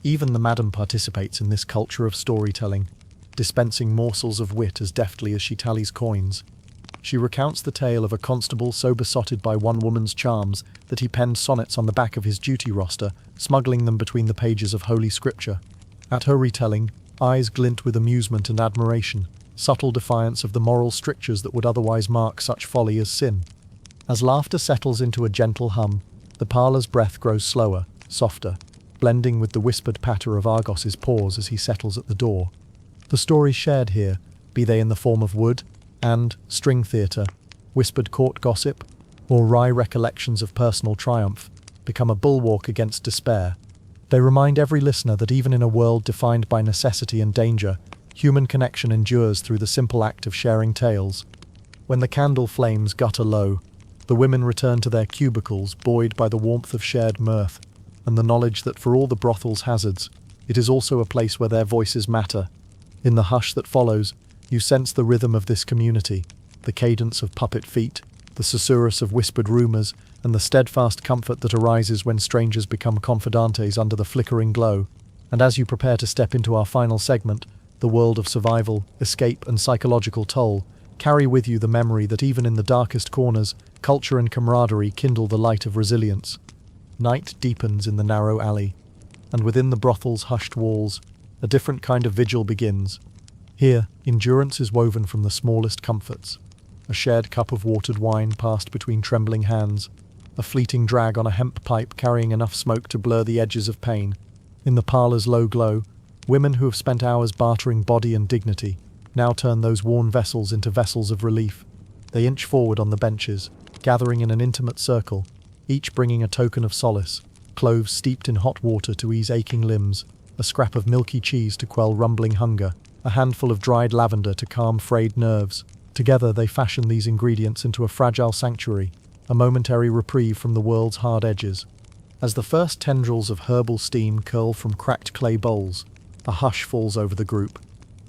Even the madam participates in this culture of storytelling, dispensing morsels of wit as deftly as she tallies coins. She recounts the tale of a constable so besotted by one woman's charms that he penned sonnets on the back of his duty roster, smuggling them between the pages of Holy Scripture. At her retelling, eyes glint with amusement and admiration, subtle defiance of the moral strictures that would otherwise mark such folly as sin. As laughter settles into a gentle hum, the parlor's breath grows slower, softer, blending with the whispered patter of Argos's paws as he settles at the door. The stories shared here, be they in the form of wood and string theatre, whispered court gossip, or wry recollections of personal triumph, become a bulwark against despair. They remind every listener that even in a world defined by necessity and danger, human connection endures through the simple act of sharing tales. When the candle flames gutter low, the women return to their cubicles, buoyed by the warmth of shared mirth, and the knowledge that for all the brothel's hazards, it is also a place where their voices matter. In the hush that follows, you sense the rhythm of this community, the cadence of puppet feet, the susurrus of whispered rumors, and the steadfast comfort that arises when strangers become confidantes under the flickering glow. And as you prepare to step into our final segment, the world of survival, escape, and psychological toll, carry with you the memory that even in the darkest corners, culture and camaraderie kindle the light of resilience. Night deepens in the narrow alley, and within the brothel's hushed walls, a different kind of vigil begins. Here, endurance is woven from the smallest comforts. A shared cup of watered wine passed between trembling hands, a fleeting drag on a hemp pipe carrying enough smoke to blur the edges of pain. In the parlor's low glow, women who have spent hours bartering body and dignity now turn those worn vessels into vessels of relief. They inch forward on the benches, gathering in an intimate circle, each bringing a token of solace: cloves steeped in hot water to ease aching limbs, a scrap of milky cheese to quell rumbling hunger, a handful of dried lavender to calm frayed nerves. Together they fashion these ingredients into a fragile sanctuary, a momentary reprieve from the world's hard edges. As the first tendrils of herbal steam curl from cracked clay bowls, a hush falls over the group.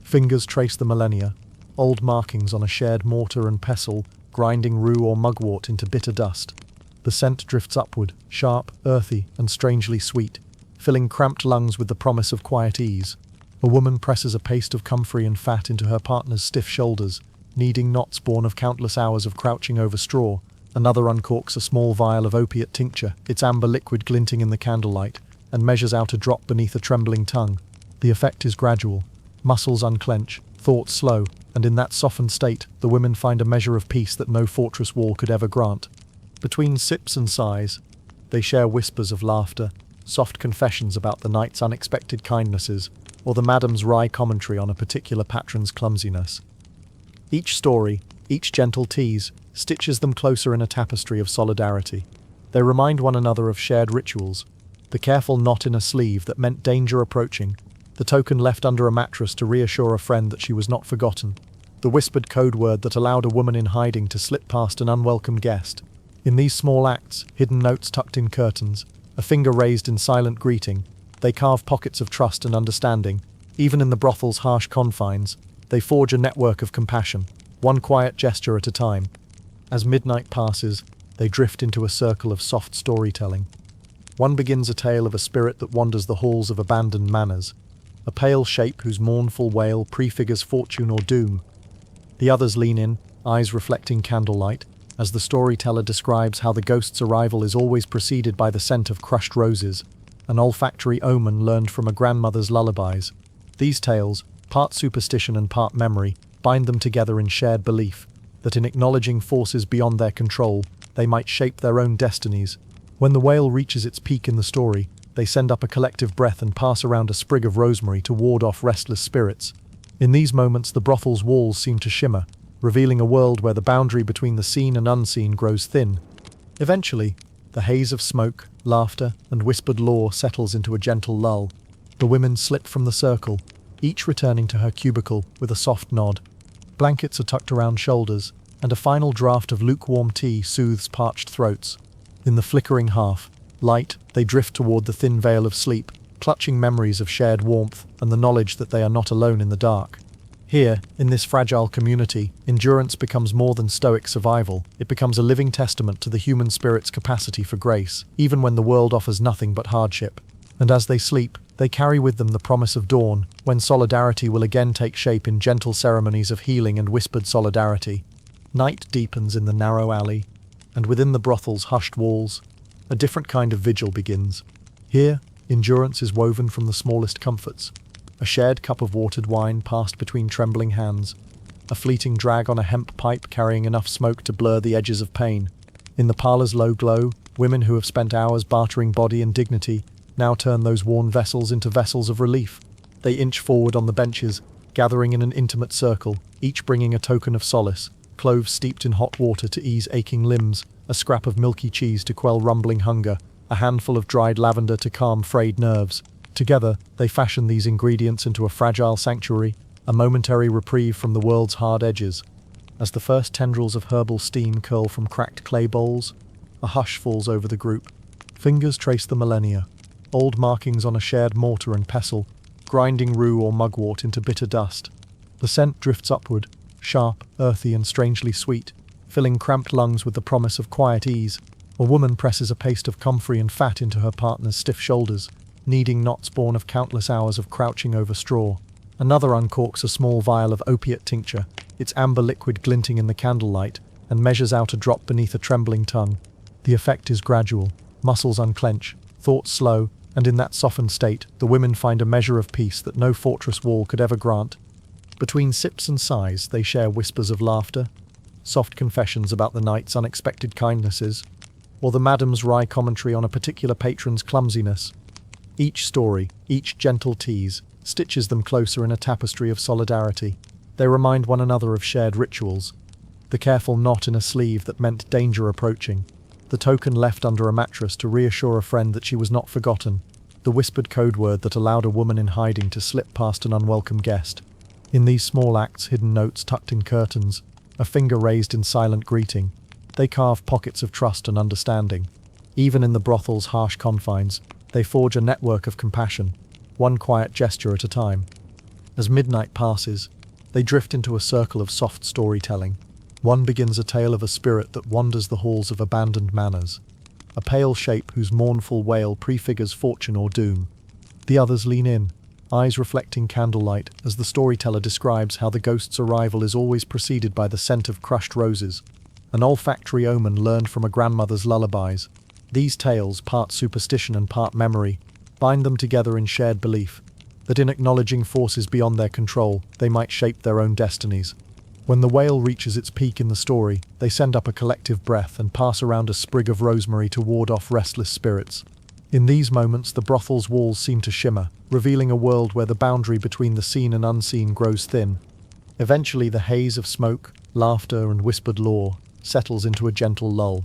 Fingers trace the millennia, old markings on a shared mortar and pestle, grinding rue or mugwort into bitter dust. The scent drifts upward, sharp, earthy, and strangely sweet, filling cramped lungs with the promise of quiet ease. A woman presses a paste of comfrey and fat into her partner's stiff shoulders, kneading knots born of countless hours of crouching over straw. Another uncorks a small vial of opiate tincture, its amber liquid glinting in the candlelight, and measures out a drop beneath a trembling tongue. The effect is gradual. Muscles unclench, thoughts slow, and in that softened state, the women find a measure of peace that no fortress wall could ever grant. Between sips and sighs, they share whispers of laughter, soft confessions about the night's unexpected kindnesses, or the madam's wry commentary on a particular patron's clumsiness. Each story, each gentle tease, stitches them closer in a tapestry of solidarity. They remind one another of shared rituals: the careful knot in a sleeve that meant danger approaching, the token left under a mattress to reassure a friend that she was not forgotten, the whispered code word that allowed a woman in hiding to slip past an unwelcome guest. In these small acts, hidden notes tucked in curtains, a finger raised in silent greeting, they carve pockets of trust and understanding. Even in the brothel's harsh confines, they forge a network of compassion, one quiet gesture at a time. As midnight passes, they drift into a circle of soft storytelling. One begins a tale of a spirit that wanders the halls of abandoned manors, a pale shape whose mournful wail prefigures fortune or doom. The others lean in, eyes reflecting candlelight, as the storyteller describes how the ghost's arrival is always preceded by the scent of crushed roses, an olfactory omen learned from a grandmother's lullabies. These tales, part superstition and part memory, bind them together in shared belief that in acknowledging forces beyond their control, they might shape their own destinies. When the wail reaches its peak in the story, they send up a collective breath and pass around a sprig of rosemary to ward off restless spirits. In these moments, the brothel's walls seem to shimmer, revealing a world where the boundary between the seen and unseen grows thin. Eventually, the haze of smoke, laughter, and whispered lore settles into a gentle lull. The women slip from the circle, each returning to her cubicle with a soft nod. Blankets are tucked around shoulders, and a final draught of lukewarm tea soothes parched throats. In the flickering light, they drift toward the thin veil of sleep, clutching memories of shared warmth and the knowledge that they are not alone in the dark. Here, in this fragile community, endurance becomes more than stoic survival. It becomes a living testament to the human spirit's capacity for grace, even when the world offers nothing but hardship. And as they sleep, they carry with them the promise of dawn, when solidarity will again take shape in gentle ceremonies of healing and whispered solidarity. Night deepens in the narrow alley, and within the brothel's hushed walls, a different kind of vigil begins. Here, endurance is woven from the smallest comforts. A shared cup of watered wine passed between trembling hands, a fleeting drag on a hemp pipe carrying enough smoke to blur the edges of pain. In the parlor's low glow, women who have spent hours bartering body and dignity now turn those worn vessels into vessels of relief. They inch forward on the benches, gathering in an intimate circle, each bringing a token of solace: cloves steeped in hot water to ease aching limbs, a scrap of milky cheese to quell rumbling hunger, a handful of dried lavender to calm frayed nerves. Together, they fashion these ingredients into a fragile sanctuary, a momentary reprieve from the world's hard edges. As the first tendrils of herbal steam curl from cracked clay bowls, a hush falls over the group. Fingers trace the millennia, old markings on a shared mortar and pestle, grinding rue or mugwort into bitter dust. The scent drifts upward, sharp, earthy, and strangely sweet, filling cramped lungs with the promise of quiet ease. A woman presses a paste of comfrey and fat into her partner's stiff shoulders, kneading knots born of countless hours of crouching over straw. Another uncorks a small vial of opiate tincture, its amber liquid glinting in the candlelight, and measures out a drop beneath a trembling tongue. The effect is gradual. Muscles unclench, thoughts slow, and in that softened state, the women find a measure of peace that no fortress wall could ever grant. Between sips and sighs, they share whispers of laughter, soft confessions about the night's unexpected kindnesses, or the madam's wry commentary on a particular patron's clumsiness. Each story, each gentle tease, stitches them closer in a tapestry of solidarity. They remind one another of shared rituals, the careful knot in a sleeve that meant danger approaching, the token left under a mattress to reassure a friend that she was not forgotten, the whispered code word that allowed a woman in hiding to slip past an unwelcome guest. In these small acts, hidden notes tucked in curtains, a finger raised in silent greeting, they carve pockets of trust and understanding. Even in the brothel's harsh confines, they forge a network of compassion, one quiet gesture at a time. As midnight passes, they drift into a circle of soft storytelling. One begins a tale of a spirit that wanders the halls of abandoned manors, a pale shape whose mournful wail prefigures fortune or doom. The others lean in, eyes reflecting candlelight, as the storyteller describes how the ghost's arrival is always preceded by the scent of crushed roses, an olfactory omen learned from a grandmother's lullabies. These tales, part superstition and part memory, bind them together in shared belief that in acknowledging forces beyond their control, they might shape their own destinies. When the wail reaches its peak in the story, they send up a collective breath and pass around a sprig of rosemary to ward off restless spirits. In these moments, the brothel's walls seem to shimmer, revealing a world where the boundary between the seen and unseen grows thin. Eventually, the haze of smoke, laughter, and whispered lore settles into a gentle lull.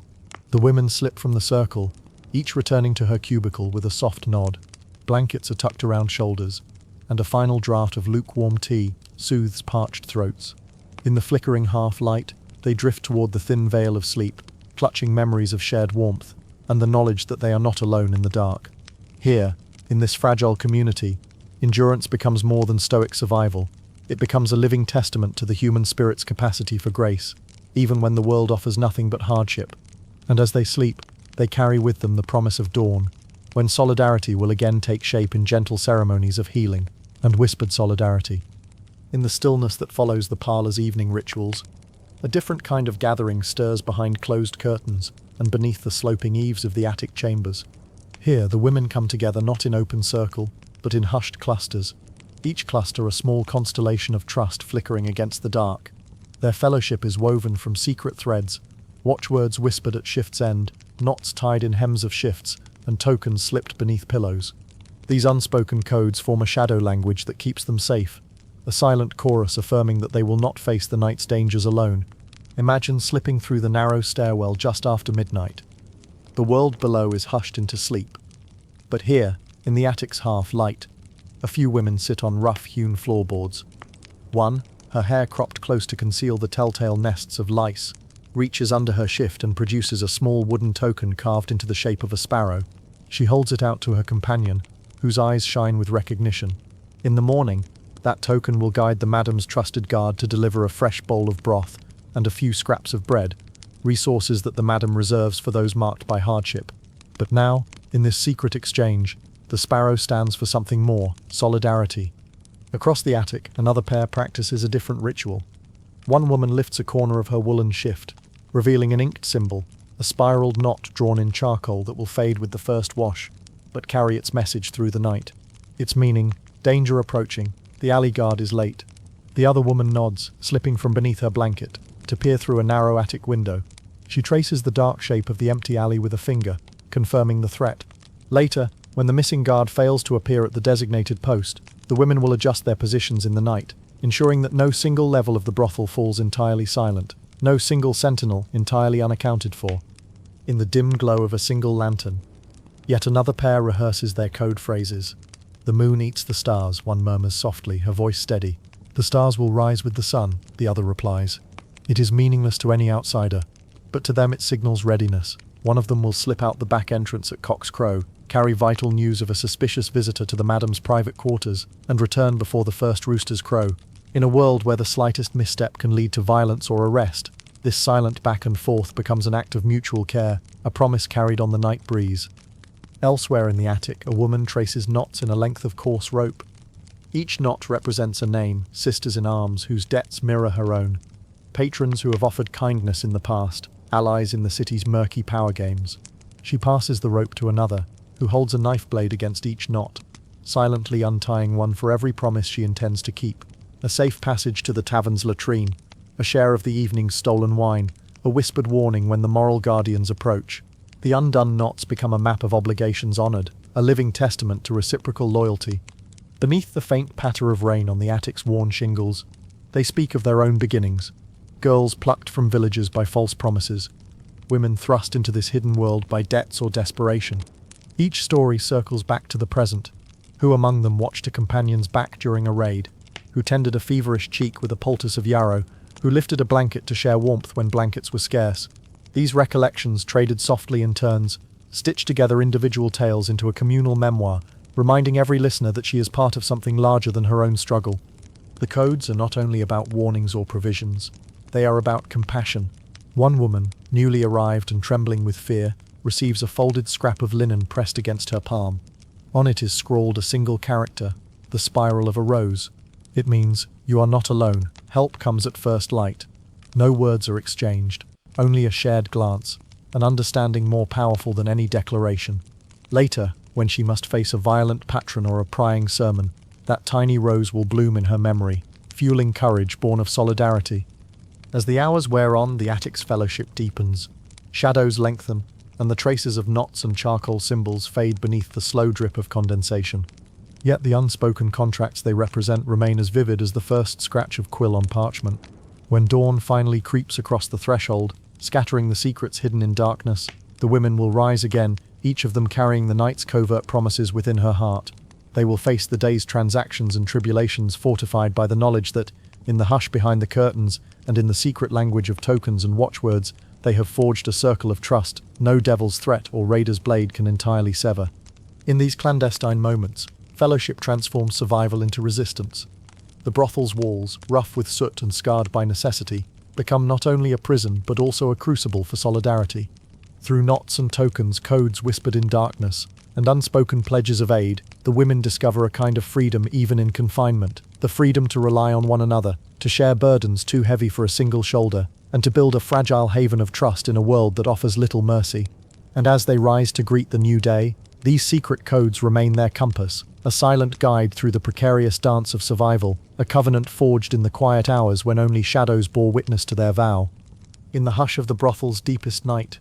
The women slip from the circle, each returning to her cubicle with a soft nod. Blankets are tucked around shoulders, and a final draught of lukewarm tea soothes parched throats. In the flickering half-light, they drift toward the thin veil of sleep, clutching memories of shared warmth, and the knowledge that they are not alone in the dark. Here, in this fragile community, endurance becomes more than stoic survival. It becomes a living testament to the human spirit's capacity for grace, even when the world offers nothing but hardship. And as they sleep, they carry with them the promise of dawn, when solidarity will again take shape in gentle ceremonies of healing and whispered solidarity. In the stillness that follows the parlor's evening rituals, a different kind of gathering stirs behind closed curtains and beneath the sloping eaves of the attic chambers. Here, the women come together not in open circle, but in hushed clusters, each cluster a small constellation of trust flickering against the dark. Their fellowship is woven from secret threads, watchwords whispered at shift's end, knots tied in hems of shifts, and tokens slipped beneath pillows. These unspoken codes form a shadow language that keeps them safe, a silent chorus affirming that they will not face the night's dangers alone. Imagine slipping through the narrow stairwell just after midnight. The world below is hushed into sleep. But here, in the attic's half-light, a few women sit on rough-hewn floorboards. One, her hair cropped close to conceal the telltale nests of lice, reaches under her shift and produces a small wooden token carved into the shape of a sparrow. She holds it out to her companion, whose eyes shine with recognition. In the morning, that token will guide the madam's trusted guard to deliver a fresh bowl of broth and a few scraps of bread, resources that the madam reserves for those marked by hardship. But now, in this secret exchange, the sparrow stands for something more: solidarity. Across the attic, another pair practices a different ritual. One woman lifts a corner of her woolen shift, revealing an inked symbol, a spiraled knot drawn in charcoal that will fade with the first wash, but carry its message through the night. Its meaning: danger approaching, the alley guard is late. The other woman nods, slipping from beneath her blanket, to peer through a narrow attic window. She traces the dark shape of the empty alley with a finger, confirming the threat. Later, when the missing guard fails to appear at the designated post, the women will adjust their positions in the night, ensuring that no single level of the brothel falls entirely silent, no single sentinel entirely unaccounted for. In the dim glow of a single lantern, yet another pair rehearses their code phrases. "The moon eats the stars," one murmurs softly, her voice steady. "The stars will rise with the sun," the other replies. It is meaningless to any outsider, but to them it signals readiness. One of them will slip out the back entrance at cock's crow, carry vital news of a suspicious visitor to the madam's private quarters, and return before the first roosters crow. In a world where the slightest misstep can lead to violence or arrest, this silent back and forth becomes an act of mutual care, a promise carried on the night breeze. Elsewhere in the attic, a woman traces knots in a length of coarse rope. Each knot represents a name, sisters in arms whose debts mirror her own, patrons who have offered kindness in the past, allies in the city's murky power games. She passes the rope to another, who holds a knife blade against each knot, silently untying one for every promise she intends to keep. A safe passage to the tavern's latrine, a share of the evening's stolen wine, a whispered warning when the moral guardians approach. The undone knots become a map of obligations honored, a living testament to reciprocal loyalty. Beneath the faint patter of rain on the attic's worn shingles, they speak of their own beginnings, girls plucked from villages by false promises, women thrust into this hidden world by debts or desperation. Each story circles back to the present. Who among them watched a companion's back during a raid? Who tended a feverish cheek with a poultice of yarrow? Who lifted a blanket to share warmth when blankets were scarce? These recollections traded softly in turns, stitched together individual tales into a communal memoir, reminding every listener that she is part of something larger than her own struggle. The codes are not only about warnings or provisions, they are about compassion. One woman, newly arrived and trembling with fear, receives a folded scrap of linen pressed against her palm. On it is scrawled a single character, the spiral of a rose. It means, you are not alone, help comes at first light. No words are exchanged, only a shared glance, an understanding more powerful than any declaration. Later, when she must face a violent patron or a prying sermon, that tiny rose will bloom in her memory, fueling courage born of solidarity. As the hours wear on, the attic's fellowship deepens. Shadows lengthen, and the traces of knots and charcoal symbols fade beneath the slow drip of condensation. Yet the unspoken contracts they represent remain as vivid as the first scratch of quill on parchment. When dawn finally creeps across the threshold, scattering the secrets hidden in darkness, the women will rise again, each of them carrying the night's covert promises within her heart. They will face the day's transactions and tribulations fortified by the knowledge that, in the hush behind the curtains and in the secret language of tokens and watchwords, they have forged a circle of trust no devil's threat or raider's blade can entirely sever. In these clandestine moments, fellowship transforms survival into resistance. The brothel's walls, rough with soot and scarred by necessity, become not only a prison but also a crucible for solidarity. Through knots and tokens, codes whispered in darkness, and unspoken pledges of aid, the women discover a kind of freedom even in confinement, the freedom to rely on one another, to share burdens too heavy for a single shoulder, and to build a fragile haven of trust in a world that offers little mercy. And as they rise to greet the new day, these secret codes remain their compass, a silent guide through the precarious dance of survival, a covenant forged in the quiet hours when only shadows bore witness to their vow. In the hush of the brothel's deepest night,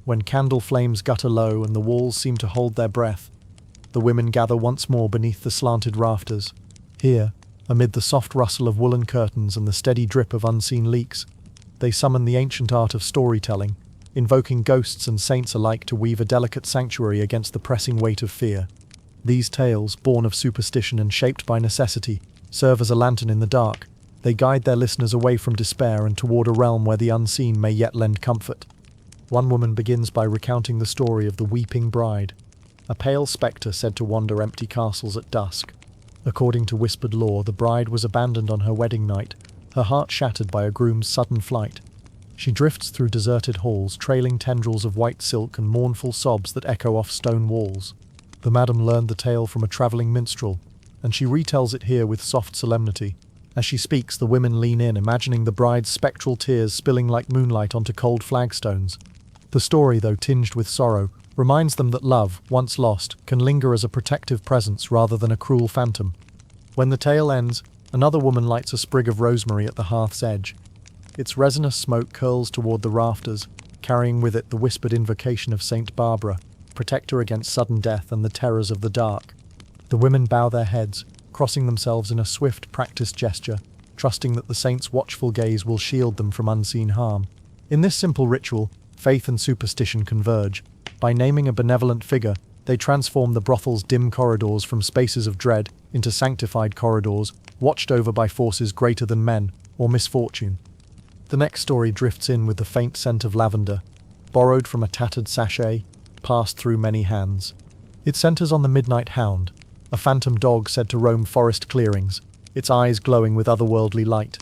when candle flames gutter low and the walls seem to hold their breath, the women gather once more beneath the slanted rafters. Here, amid the soft rustle of woolen curtains and the steady drip of unseen leaks, they summon the ancient art of storytelling, invoking ghosts and saints alike to weave a delicate sanctuary against the pressing weight of fear. These tales, born of superstition and shaped by necessity, serve as a lantern in the dark. They guide their listeners away from despair and toward a realm where the unseen may yet lend comfort. One woman begins by recounting the story of the weeping bride, a pale spectre said to wander empty castles at dusk. According to whispered lore, the bride was abandoned on her wedding night, her heart shattered by a groom's sudden flight. She drifts through deserted halls, trailing tendrils of white silk and mournful sobs that echo off stone walls. The madam learned the tale from a travelling minstrel, and she retells it here with soft solemnity. As she speaks, the women lean in, imagining the bride's spectral tears spilling like moonlight onto cold flagstones. The story, though tinged with sorrow, reminds them that love, once lost, can linger as a protective presence rather than a cruel phantom. When the tale ends, another woman lights a sprig of rosemary at the hearth's edge. Its resinous smoke curls toward the rafters, carrying with it the whispered invocation of Saint Barbara, protector against sudden death and the terrors of the dark. The women bow their heads, crossing themselves in a swift, practiced gesture, trusting that the saint's watchful gaze will shield them from unseen harm. In this simple ritual, faith and superstition converge. By naming a benevolent figure, they transform the brothel's dim corridors from spaces of dread into sanctified corridors, watched over by forces greater than men or misfortune. The next story drifts in with the faint scent of lavender, borrowed from a tattered sachet, passed through many hands. It centers on the midnight hound, a phantom dog said to roam forest clearings, its eyes glowing with otherworldly light.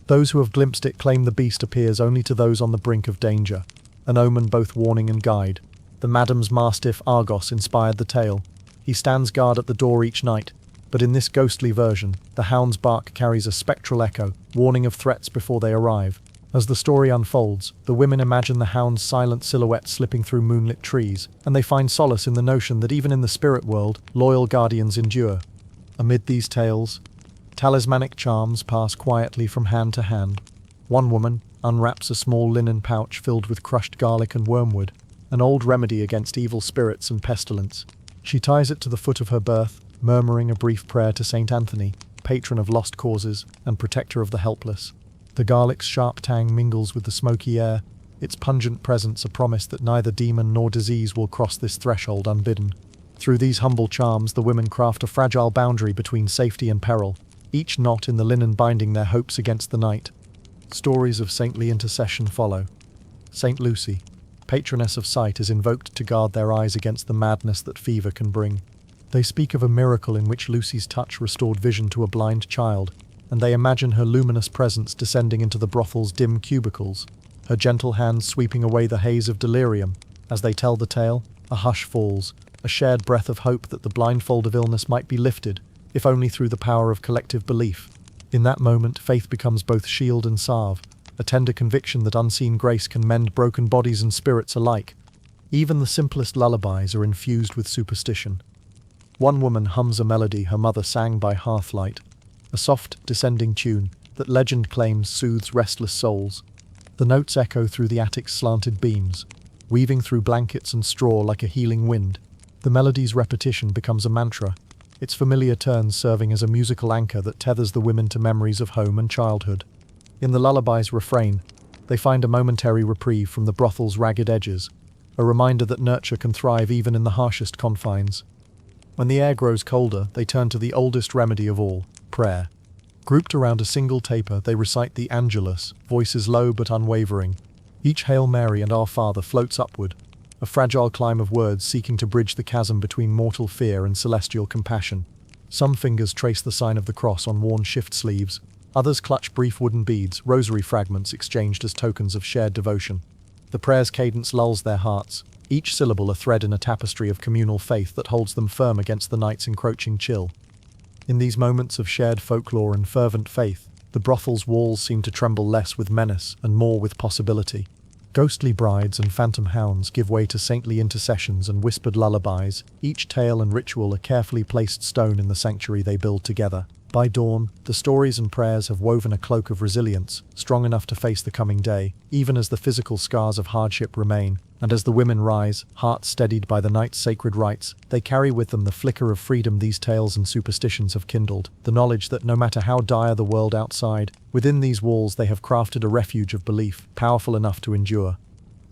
Those who have glimpsed it claim the beast appears only to those on the brink of danger, an omen both warning and guide. The madam's mastiff Argos inspired the tale. He stands guard at the door each night, but in this ghostly version, the hound's bark carries a spectral echo, warning of threats before they arrive. As the story unfolds, the women imagine the hound's silent silhouette slipping through moonlit trees, and they find solace in the notion that even in the spirit world, loyal guardians endure. Amid these tales, talismanic charms pass quietly from hand to hand. One woman unwraps a small linen pouch filled with crushed garlic and wormwood, an old remedy against evil spirits and pestilence. She ties it to the foot of her berth, murmuring a brief prayer to Saint Anthony, patron of lost causes and protector of the helpless. The garlic's sharp tang mingles with the smoky air, its pungent presence a promise that neither demon nor disease will cross this threshold unbidden. Through these humble charms, the women craft a fragile boundary between safety and peril, each knot in the linen binding their hopes against the night. Stories of saintly intercession follow. Saint Lucy, patroness of sight, is invoked to guard their eyes against the madness that fever can bring. They speak of a miracle in which Lucy's touch restored vision to a blind child, and they imagine her luminous presence descending into the brothel's dim cubicles, her gentle hands sweeping away the haze of delirium. As they tell the tale, a hush falls, a shared breath of hope that the blindfold of illness might be lifted, if only through the power of collective belief. In that moment, faith becomes both shield and salve, a tender conviction that unseen grace can mend broken bodies and spirits alike. Even the simplest lullabies are infused with superstition. One woman hums a melody her mother sang by hearthlight, a soft, descending tune that legend claims soothes restless souls. The notes echo through the attic's slanted beams, weaving through blankets and straw like a healing wind. The melody's repetition becomes a mantra, its familiar turns serving as a musical anchor that tethers the women to memories of home and childhood. In the lullaby's refrain, they find a momentary reprieve from the brothel's ragged edges, a reminder that nurture can thrive even in the harshest confines. When the air grows colder, they turn to the oldest remedy of all, prayer. Grouped around a single taper, they recite the Angelus, voices low but unwavering. Each Hail Mary and Our Father floats upward, a fragile climb of words seeking to bridge the chasm between mortal fear and celestial compassion. Some fingers trace the sign of the cross on worn shift sleeves, others clutch brief wooden beads, rosary fragments exchanged as tokens of shared devotion. The prayer's cadence lulls their hearts, each syllable a thread in a tapestry of communal faith that holds them firm against the night's encroaching chill. In these moments of shared folklore and fervent faith, the brothel's walls seem to tremble less with menace and more with possibility. Ghostly brides and phantom hounds give way to saintly intercessions and whispered lullabies, each tale and ritual a carefully placed stone in the sanctuary they build together. By dawn, the stories and prayers have woven a cloak of resilience, strong enough to face the coming day, even as the physical scars of hardship remain. And as the women rise, hearts steadied by the night's sacred rites, they carry with them the flicker of freedom these tales and superstitions have kindled, the knowledge that no matter how dire the world outside, within these walls they have crafted a refuge of belief, powerful enough to endure.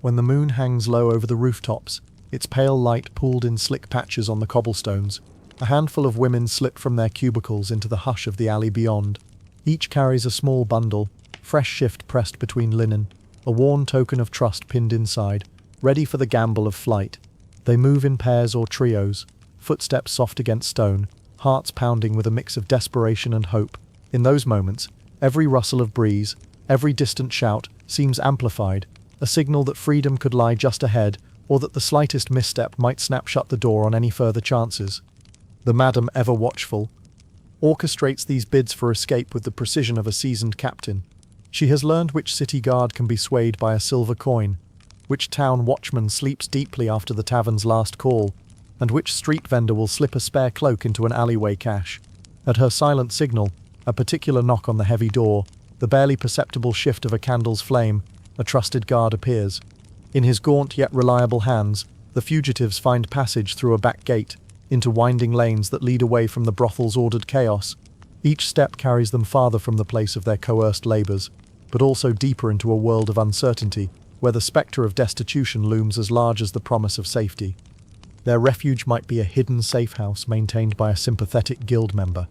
When the moon hangs low over the rooftops, its pale light pooled in slick patches on the cobblestones, a handful of women slip from their cubicles into the hush of the alley beyond. Each carries a small bundle, fresh shift pressed between linen, a worn token of trust pinned inside, ready for the gamble of flight. They move in pairs or trios, footsteps soft against stone, hearts pounding with a mix of desperation and hope. In those moments, every rustle of breeze, every distant shout, seems amplified, a signal that freedom could lie just ahead, or that the slightest misstep might snap shut the door on any further chances. The Madam Ever Watchful orchestrates these bids for escape with the precision of a seasoned captain. She has learned which city guard can be swayed by a silver coin, which town watchman sleeps deeply after the tavern's last call, and which street vendor will slip a spare cloak into an alleyway cache. At her silent signal, a particular knock on the heavy door, the barely perceptible shift of a candle's flame, a trusted guard appears. In his gaunt yet reliable hands, the fugitives find passage through a back gate, into winding lanes that lead away from the brothel's ordered chaos. Each step carries them farther from the place of their coerced labours, but also deeper into a world of uncertainty, where the spectre of destitution looms as large as the promise of safety. Their refuge might be a hidden safe house maintained by a sympathetic guild member,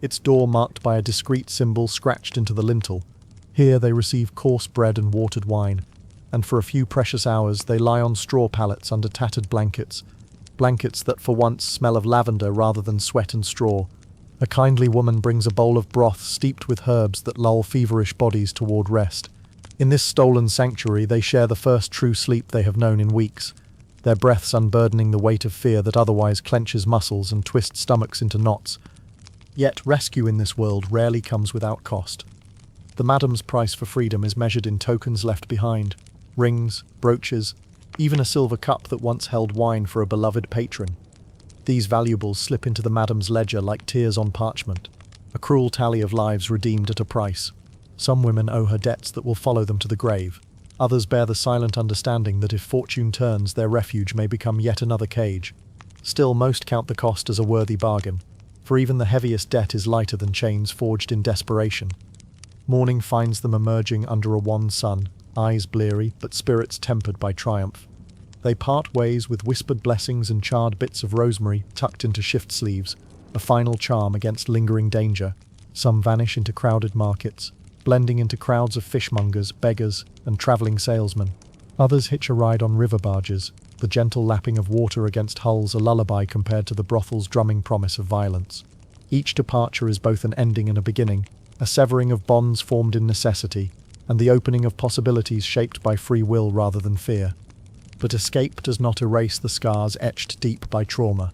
its door marked by a discreet symbol scratched into the lintel. Here they receive coarse bread and watered wine, and for a few precious hours they lie on straw pallets under tattered blankets that for once smell of lavender rather than sweat and straw. A kindly woman brings a bowl of broth steeped with herbs that lull feverish bodies toward rest. In this stolen sanctuary they share the first true sleep they have known in weeks, their breaths unburdening the weight of fear that otherwise clenches muscles and twists stomachs into knots. Yet rescue in this world rarely comes without cost. The madam's price for freedom is measured in tokens left behind, rings, brooches, even a silver cup that once held wine for a beloved patron. These valuables slip into the madam's ledger like tears on parchment, a cruel tally of lives redeemed at a price. Some women owe her debts that will follow them to the grave. Others bear the silent understanding that if fortune turns, their refuge may become yet another cage. Still, most count the cost as a worthy bargain, for even the heaviest debt is lighter than chains forged in desperation. Morning finds them emerging under a wan sun, eyes bleary but spirits tempered by triumph. They part ways with whispered blessings and charred bits of rosemary tucked into shift sleeves, a final charm against lingering danger. Some vanish into crowded markets, blending into crowds of fishmongers, beggars, and traveling salesmen. Others hitch a ride on river barges, the gentle lapping of water against hulls a lullaby compared to the brothel's drumming promise of violence. Each departure is both an ending and a beginning, a severing of bonds formed in necessity, and the opening of possibilities shaped by free will rather than fear. But escape does not erase the scars etched deep by trauma.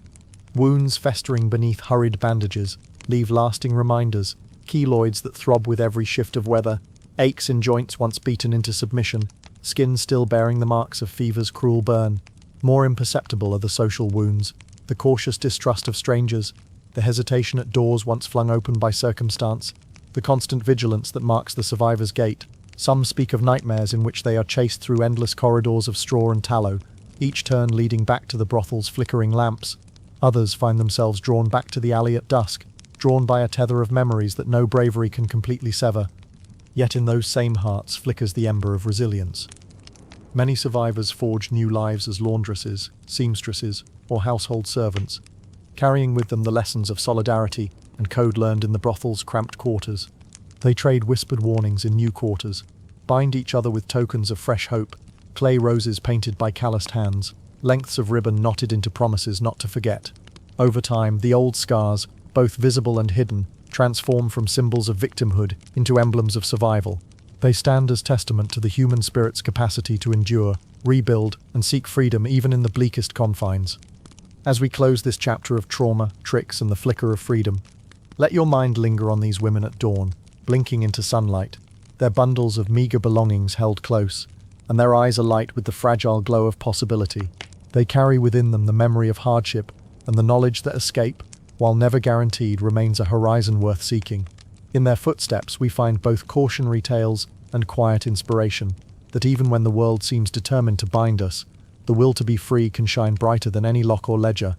Wounds festering beneath hurried bandages leave lasting reminders, keloids that throb with every shift of weather, aches in joints once beaten into submission, skin still bearing the marks of fever's cruel burn. More imperceptible are the social wounds, the cautious distrust of strangers, the hesitation at doors once flung open by circumstance, the constant vigilance that marks the survivor's gait. Some speak of nightmares in which they are chased through endless corridors of straw and tallow, each turn leading back to the brothel's flickering lamps. Others find themselves drawn back to the alley at dusk, drawn by a tether of memories that no bravery can completely sever. Yet in those same hearts flickers the ember of resilience. Many survivors forge new lives as laundresses, seamstresses, or household servants, carrying with them the lessons of solidarity and code learned in the brothel's cramped quarters. They trade whispered warnings in new quarters, bind each other with tokens of fresh hope, clay roses painted by calloused hands, lengths of ribbon knotted into promises not to forget. Over time, the old scars, both visible and hidden, transform from symbols of victimhood into emblems of survival. They stand as testament to the human spirit's capacity to endure, rebuild, and seek freedom even in the bleakest confines. As we close this chapter of trauma, tricks, and the flicker of freedom, let your mind linger on these women at dawn, blinking into sunlight, their bundles of meager belongings held close, and their eyes alight with the fragile glow of possibility. They carry within them the memory of hardship and the knowledge that escape, while never guaranteed, remains a horizon worth seeking. In their footsteps we find both cautionary tales and quiet inspiration, that even when the world seems determined to bind us, the will to be free can shine brighter than any lock or ledger.